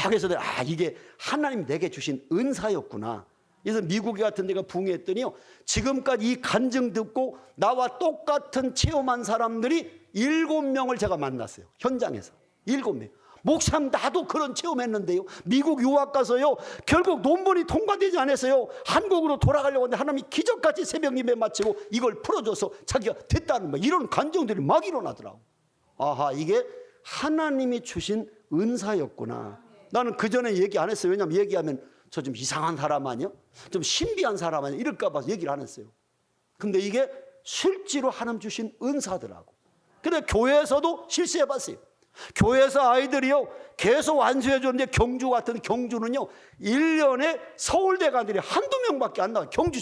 그래서 이게 하나님 내게 주신 은사였구나. 그래서 미국 같은 데가 붕했더니요. 지금까지 이 간증 듣고 나와 똑같은 체험한 사람들이 7명을 제가 만났어요. 현장에서. 7명. 목사님 나도 그런 체험했는데요. 미국 유학 가서요. 결국 논문이 통과되지 않았어요. 한국으로 돌아가려고 하는데 하나님이 기적같이 새벽 예배 마치고 이걸 풀어줘서 자기가 됐다는 거 이런 간증들이 막 일어나더라고. 아하 이게 하나님이 주신 은사였구나. 나는 그전에 얘기 안 했어요. 왜냐하면 얘기하면 저 좀 이상한 사람 아니야? 좀 신비한 사람 아니야? 이럴까 봐서 얘기를 안 했어요. 근데 이게 실제로 하나님 주신 은사더라고. 근데 교회에서도 실시해 봤어요. 교회에서 아이들이요 계속 안수해 줬는데 경주 같은 경주는요 1년에 서울대 간 애들이 한두 명밖에 안 나와요. 경주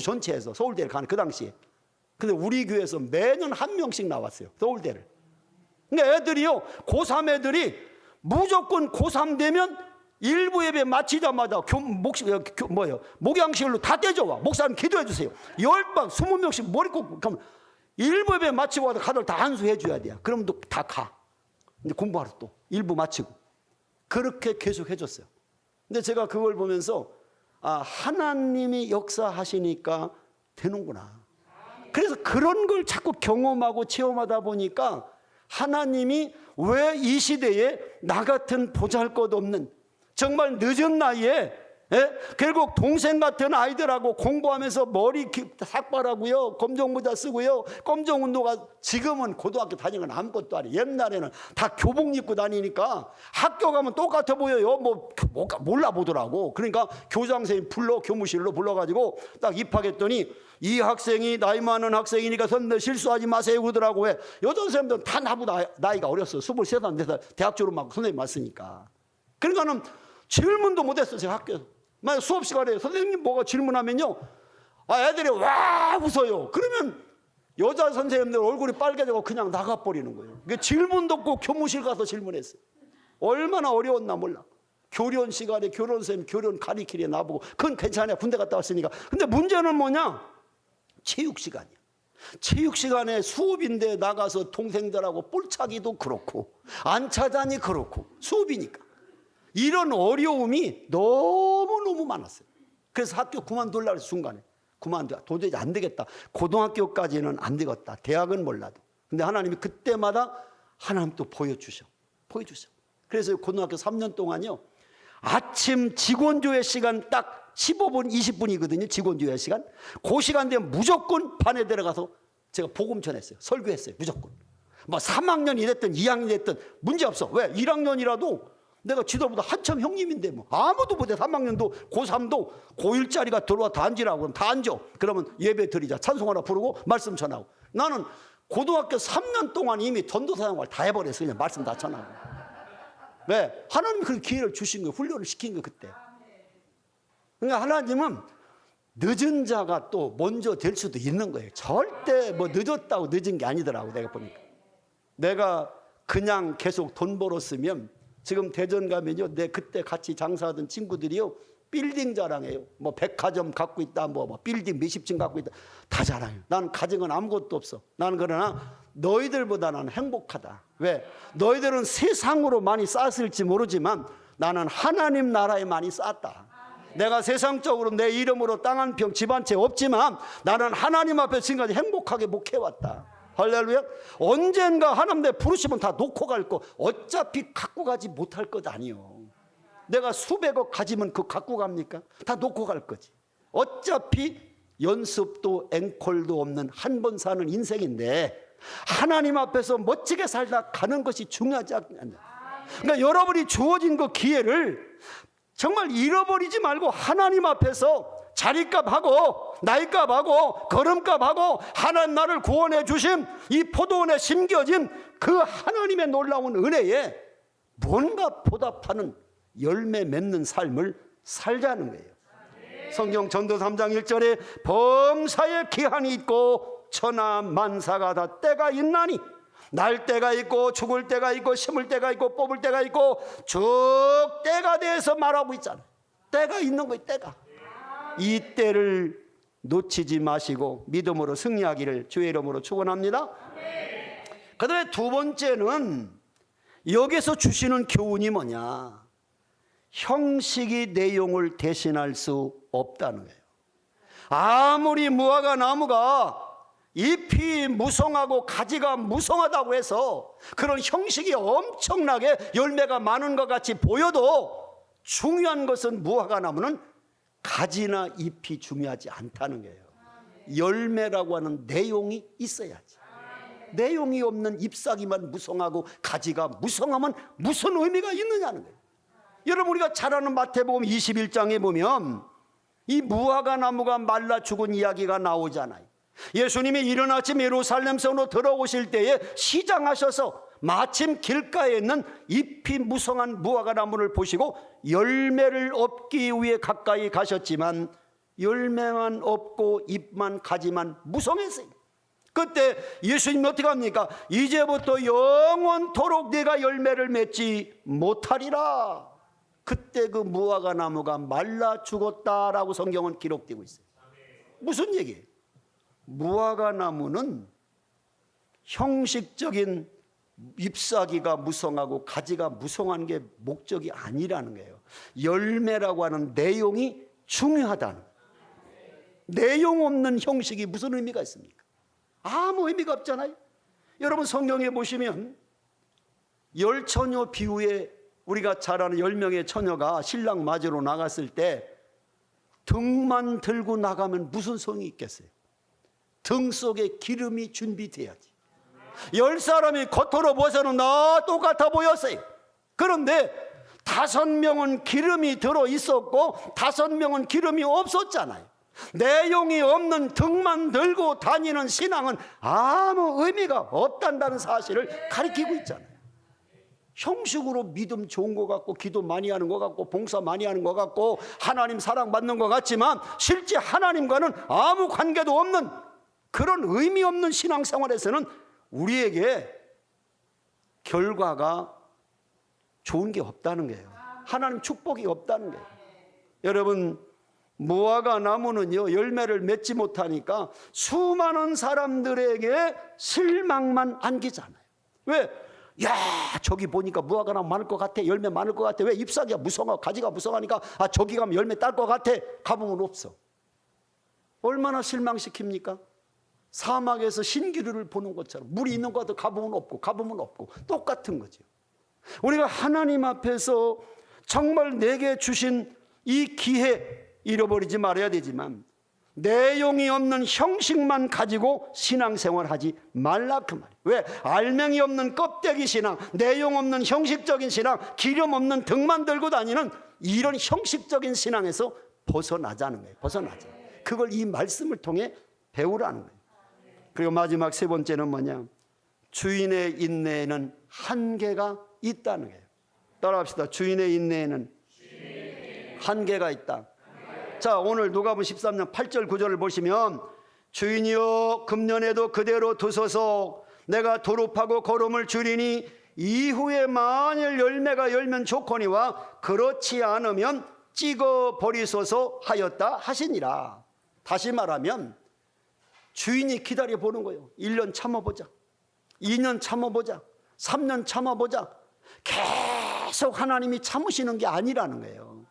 전체에서 서울대를 가는 그 당시에. 근데 우리 교회에서 매년 한 명씩 나왔어요. 서울대를. 그러니까 애들이요 고3 애들이 무조건 고3 되면 일부 예배 마치자마자 목양실로 다 떼져와. 목사님 기도해 주세요. 10방 20명씩 머리 꼭 가면 일부 예배 마치고 와서 가들 다 안수해 줘야 돼요. 그러면 또 다 가. 이제 공부하러 또 일부 마치고 그렇게 계속 해줬어요. 근데 제가 그걸 보면서 하나님이 역사하시니까 되는구나. 그래서 그런 걸 자꾸 경험하고 체험하다 보니까 하나님이 왜 이 시대에 나 같은 보잘것없는 정말 늦은 나이에 결국 동생 같은 아이들하고 공부하면서 머리 삭발하고요 검정모자 쓰고요 검정운동화 지금은 고등학교 다니는 건 아무것도 아니에요. 옛날에는 다 교복 입고 다니니까 학교 가면 똑같아 보여요. 몰라보더라고. 그러니까 교장선생님 교무실로 불러가지고 딱 입학했더니 이 학생이 나이 많은 학생이니까 선배 실수하지 마세요 그러더라고. 왜? 여자 선생님들은 다 나보다 나이가 어렸어. 23살 돼서 대학 졸업하고 선생님 왔으니까. 그러니까는 질문도 못했어 제가 학교에서. 만약 수업 시간에 선생님 뭐가 질문하면요 애들이 와 웃어요. 그러면 여자 선생님들 얼굴이 빨개지고 그냥 나가버리는 거예요. 질문도 없고 교무실 가서 질문했어요. 얼마나 어려웠나 몰라. 교련 시간에 교련 선생님 교련 가리키리에 나보고 그건 괜찮아요. 군대 갔다 왔으니까. 근데 문제는 뭐냐? 체육 시간이야. 체육 시간에 수업인데 나가서 동생들하고 볼차기도 그렇고 안 차자니 그렇고 수업이니까. 이런 어려움이 너무너무 많았어요. 그래서 학교 그만둘라 그래서 중간에 도저히 안 되겠다. 고등학교까지는 안 되겠다. 대학은 몰라도. 근데 하나님이 그때마다 하나님 또 보여주셔. 그래서 고등학교 3년 동안요 아침 직원조회 시간 딱 15분, 20분이거든요. 직원 유예 시간. 그 시간 되면 무조건 반에 들어가서 제가 복음 전했어요. 설교했어요. 무조건. 뭐 3학년이 됐든 2학년이 됐든 문제 없어. 왜? 1학년이라도 내가 지도보다 한참 형님인데 뭐 아무도 못해. 3학년도 고3도 고1짜리가 들어와 다 앉으라고 그러면 다 앉아. 그러면 예배 드리자. 찬송 하나 부르고 말씀 전하고. 나는 고등학교 3년 동안 이미 전도사역을 다 해버렸어요. 그냥 말씀 다 전하고. 왜? 하나님이 그 기회를 주신 거예요. 훈련을 시킨 거예요. 그때. 그러니까 하나님은 늦은 자가 또 먼저 될 수도 있는 거예요. 절대 뭐 늦었다고 늦은 게 아니더라고. 내가 보니까. 내가 그냥 계속 돈 벌었으면 지금 대전 가면요, 내 그때 같이 장사하던 친구들이요, 빌딩 자랑해요. 뭐 백화점 갖고 있다, 뭐 빌딩 몇십 층 갖고 있다, 다 자랑해요. 나는 가진 건 아무것도 없어. 나는 그러나 너희들보다 나는 행복하다. 왜? 너희들은 세상으로 많이 쌓았을지 모르지만 나는 하나님 나라에 많이 쌓았다. 내가 세상적으로 내 이름으로 땅 한 평, 집 한 채 없지만 나는 하나님 앞에 지금까지 행복하게 목해왔다. 할렐루야. 언젠가 하나님 내 부르시면 다 놓고 갈 거. 어차피 갖고 가지 못할 것 아니요. 내가 수백억 가지면 그거 갖고 갑니까? 다 놓고 갈 거지. 어차피 연습도 앵콜도 없는 한 번 사는 인생인데 하나님 앞에서 멋지게 살다 가는 것이 중요하지 않냐. 그러니까 여러분이 주어진 그 기회를 정말 잃어버리지 말고 하나님 앞에서 자리값하고 나이값하고 걸음값하고 하나님 나를 구원해 주신 이 포도원에 심겨진 그 하나님의 놀라운 은혜에 뭔가 보답하는 열매 맺는 삶을 살자는 거예요. 성경 전도 3장 1절에 범사에 기한이 있고 천하 만사가 다 때가 있나니 날 때가 있고 죽을 때가 있고 심을 때가 있고 뽑을 때가 있고 쭉 때가 대해서 말하고 있잖아요. 때가 있는 거예요. 때가. 이 때를 놓치지 마시고 믿음으로 승리하기를 주의 이름으로 축원합니다. 그 다음에 두 번째는 여기서 주시는 교훈이 뭐냐, 형식이 내용을 대신할 수 없다는 거예요. 아무리 무화과 나무가 잎이 무성하고 가지가 무성하다고 해서 그런 형식이 엄청나게 열매가 많은 것 같이 보여도 중요한 것은 무화과 나무는 가지나 잎이 중요하지 않다는 거예요. 열매라고 하는 내용이 있어야지. 내용이 없는 잎사귀만 무성하고 가지가 무성하면 무슨 의미가 있느냐는 거예요. 여러분, 우리가 잘 아는 마태복음 21장에 보면 이 무화과 나무가 말라 죽은 이야기가 나오잖아요. 예수님이 이른 아침 예루살렘성으로 들어오실 때에 시장하셔서 마침 길가에 있는 잎이 무성한 무화과 나무를 보시고 열매를 얻기 위해 가까이 가셨지만 열매만 없고 잎만 가지만 무성했어요. 그때 예수님이 어떻게 합니까? 이제부터 영원토록 네가 열매를 맺지 못하리라. 그때 그 무화과 나무가 말라 죽었다라고 성경은 기록되고 있어요. 무슨 얘기예요? 무화과 나무는 형식적인 잎사귀가 무성하고 가지가 무성한 게 목적이 아니라는 거예요. 열매라고 하는 내용이 중요하다는 거예요. 내용 없는 형식이 무슨 의미가 있습니까? 아무 의미가 없잖아요. 여러분, 성경에 보시면 열처녀 비유에 우리가 잘 아는 10명의 처녀가 신랑 맞으러 나갔을 때 등만 들고 나가면 무슨 성이 있겠어요? 등 속에 기름이 준비돼야지. 10사람이 겉으로 보서는 다 똑같아 보였어요. 그런데 5명은 기름이 들어 있었고 5명은 기름이 없었잖아요. 내용이 없는 등만 들고 다니는 신앙은 아무 의미가 없단다는 사실을 가리키고 있잖아요. 형식으로 믿음 좋은 것 같고 기도 많이 하는 것 같고 봉사 많이 하는 것 같고 하나님 사랑받는 것 같지만 실제 하나님과는 아무 관계도 없는 그런 의미 없는 신앙생활에서는 우리에게 결과가 좋은 게 없다는 거예요. 하나님 축복이 없다는 거예요. 여러분, 무화과 나무는요 열매를 맺지 못하니까 수많은 사람들에게 실망만 안기잖아요. 왜? 야, 저기 보니까 무화과 나무 많을 것 같아. 열매 많을 것 같아. 왜? 잎사귀가 무성하고 가지가 무성하니까 저기 가면 열매 딸 것 같아. 가보면 없어. 얼마나 실망시킵니까? 사막에서 신기루를 보는 것처럼 물이 있는 것 같아. 가보면 없고 가보면 없고 똑같은 거죠. 우리가 하나님 앞에서 정말 내게 주신 이 기회, 잃어버리지 말아야 되지만 내용이 없는 형식만 가지고 신앙생활하지 말라 그 말이에요. 왜? 알맹이 없는 껍데기 신앙, 내용 없는 형식적인 신앙, 기름 없는 등만 들고 다니는 이런 형식적인 신앙에서 벗어나자는 거예요. 벗어나자. 그걸 이 말씀을 통해 배우라는 거예요. 그리고 마지막 세 번째는 뭐냐? 주인의 인내에는 한계가 있다는 거예요. 따라합시다. 주인의 인내에는 한계가 있다. 자, 오늘 누가복음 13장 8절 9절을 보시면 주인이여 금년에도 그대로 두소서 내가 도룹하고 거름을 줄이니 이후에 만일 열매가 열면 좋거니와 그렇지 않으면 찍어 버리소서 하였다 하시니라. 다시 말하면 주인이 기다려 보는 거예요. 1년 참아보자, 2년 참아보자, 3년 참아보자. 계속 하나님이 참으시는 게 아니라는 거예요.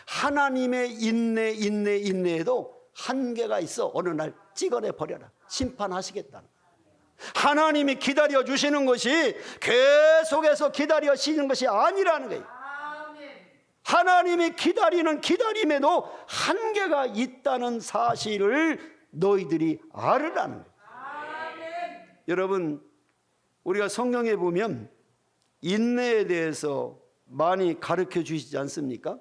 하나님의 인내에도 한계가 있어. 어느 날 찍어내 버려라. 심판하시겠다는 거예요. 하나님이 기다려 주시는 것이 계속해서 기다려 주시는 것이 아니라는 거예요. 하나님이 기다리는 기다림에도 한계가 있다는 사실을 너희들이 알으라는 거예요. 여러분, 우리가 성경에 보면 인내에 대해서 많이 가르쳐 주시지 않습니까?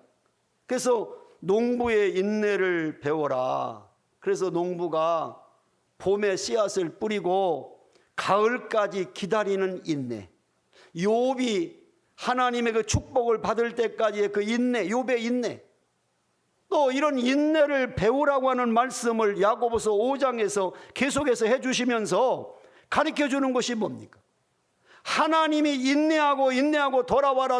그래서 농부의 인내를 배워라. 그래서 농부가 봄에 씨앗을 뿌리고 가을까지 기다리는 인내, 욥이 하나님의 그 축복을 받을 때까지의 그 인내, 욥의 인내, 또 이런 인내를 배우라고 하는 말씀을 야고보서 5장에서 계속해서 해주시면서 가르쳐주는 것이 뭡니까? 하나님이 인내하고 돌아와라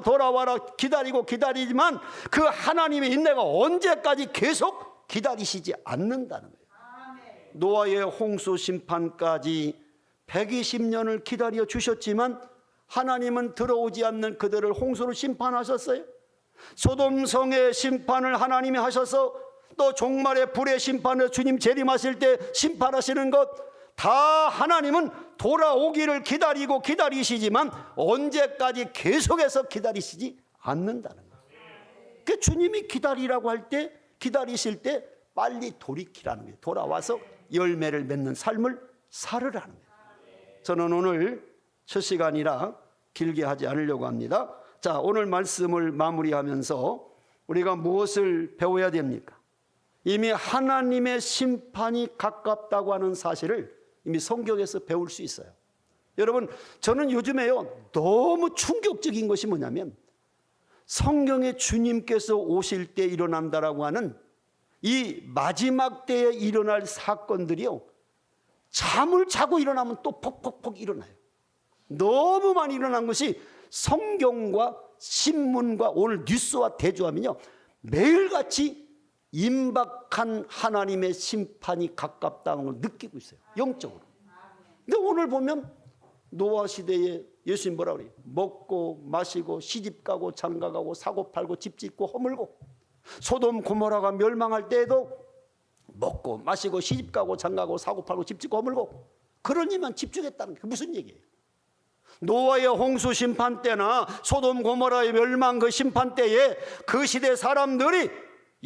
기다리지만 그 하나님의 인내가 언제까지 계속 기다리시지 않는다는 거예요. 노아의 홍수 심판까지 120년을 기다려 주셨지만 하나님은 들어오지 않는 그들을 홍수로 심판하셨어요. 소돔성의 심판을 하나님이 하셔서 또 종말의 불의 심판을 주님 재림하실 때 심판하시는 것 다 하나님은 돌아오기를 기다리시지만 언제까지 계속해서 기다리시지 않는다는 거예요. 그 주님이 기다리라고 할 때, 기다리실 때 빨리 돌이키라는 거예요. 돌아와서 열매를 맺는 삶을 살으라는 거예요. 저는 오늘 첫 시간이라 길게 하지 않으려고 합니다. 자, 오늘 말씀을 마무리하면서 우리가 무엇을 배워야 됩니까? 이미 하나님의 심판이 가깝다고 하는 사실을 이미 성경에서 배울 수 있어요. 여러분, 저는 요즘에요 너무 충격적인 것이 뭐냐면 성경에 주님께서 오실 때 일어난다라고 하는 이 마지막 때에 일어날 사건들이요, 잠을 자고 일어나면 또 폭폭폭 일어나요. 너무 많이 일어난 것이 성경과 신문과 오늘 뉴스와 대조하면요 매일같이 임박한 하나님의 심판이 가깝다는 걸 느끼고 있어요, 영적으로. 근데 오늘 보면 노아 시대에 예수님 뭐라 그래요? 먹고 마시고 시집가고 장가가고 사고팔고 집짓고 허물고. 소돔 고모라가 멸망할 때에도 먹고 마시고 시집가고 장가가고 사고팔고 집짓고 허물고 그런 일만 집중했다는 게 무슨 얘기예요? 노아의 홍수 심판 때나 소돔 고모라의 멸망 그 심판 때에 그 시대 사람들이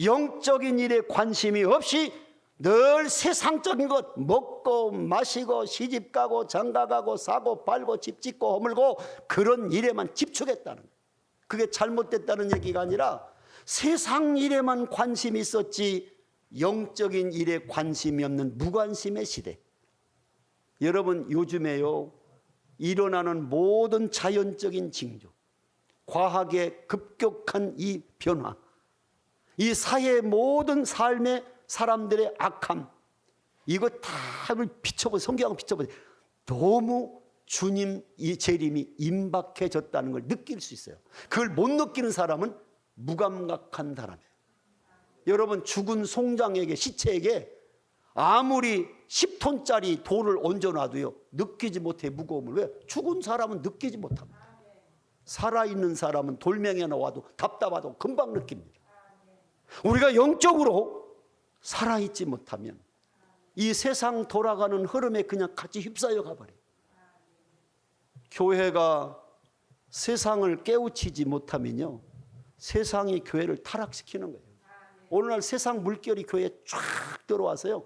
영적인 일에 관심이 없이 늘 세상적인 것, 먹고 마시고 시집가고 장가가고 사고 팔고 집짓고 허물고 그런 일에만 집중했다는 거예요. 그게 잘못됐다는 얘기가 아니라 세상 일에만 관심이 있었지 영적인 일에 관심이 없는 무관심의 시대. 여러분, 요즘에요 일어나는 모든 자연적인 징조, 과학의 급격한 이 변화, 이 사회의 모든 삶의 사람들의 악함, 이거 다를 비춰보세요. 성경을 비춰보세요. 너무 주님 이 재림이 임박해졌다는 걸 느낄 수 있어요. 그걸 못 느끼는 사람은 무감각한 사람이에요. 여러분, 죽은 송장에게, 시체에게 아무리 10톤짜리 돌을 얹어놔도요 느끼지 못해 무거움을. 왜? 죽은 사람은 느끼지 못합니다. 살아있는 사람은 돌멩이 하나 와도 답답하도 금방 느낍니다. 우리가 영적으로 살아있지 못하면 이 세상 돌아가는 흐름에 그냥 같이 휩싸여 가버려요. 교회가 세상을 깨우치지 못하면요 세상이 교회를 타락시키는 거예요. 오늘날 세상 물결이 교회에 쫙 들어와서요.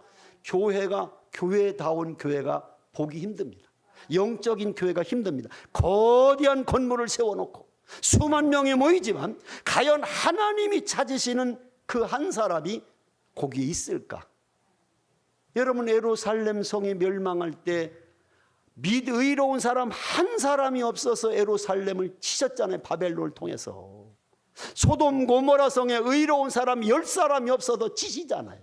교회다운 교회가 보기 힘듭니다. 영적인 교회가 힘듭니다. 거대한 건물을 세워놓고 수만 명이 모이지만 과연 하나님이 찾으시는 그 한 사람이 거기에 있을까? 여러분, 예루살렘 성이 멸망할 때 의로운 사람 한 사람이 없어서 예루살렘을 치셨잖아요. 바벨론을 통해서. 소돔 고모라 성에 의로운 사람 10사람이 없어도 치시잖아요.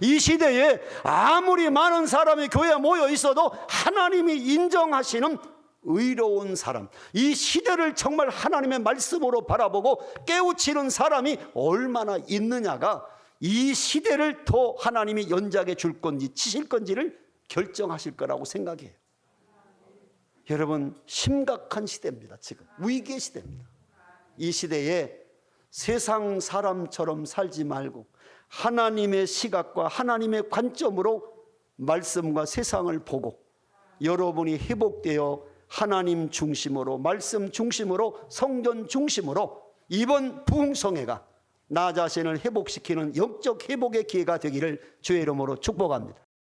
이 시대에 아무리 많은 사람이 교회에 모여 있어도 하나님이 인정하시는 의로운 사람, 이 시대를 정말 하나님의 말씀으로 바라보고 깨우치는 사람이 얼마나 있느냐가 이 시대를 더 하나님이 연장해 줄 건지 치실 건지를 결정하실 거라고 생각해요. 여러분, 심각한 시대입니다. 지금 위기의 시대입니다. 이 시대에 세상 사람처럼 살지 말고 하나님의 시각과 하나님의 관점으로 말씀과 세상을 보고 여러분이 회복되어 하나님 중심으로, 말씀 중심으로, 성전 중심으로 이번 부흥성회가 나 자신을 회복시키는 영적 회복의 기회가 되기를 주의 이름으로 축복합니다.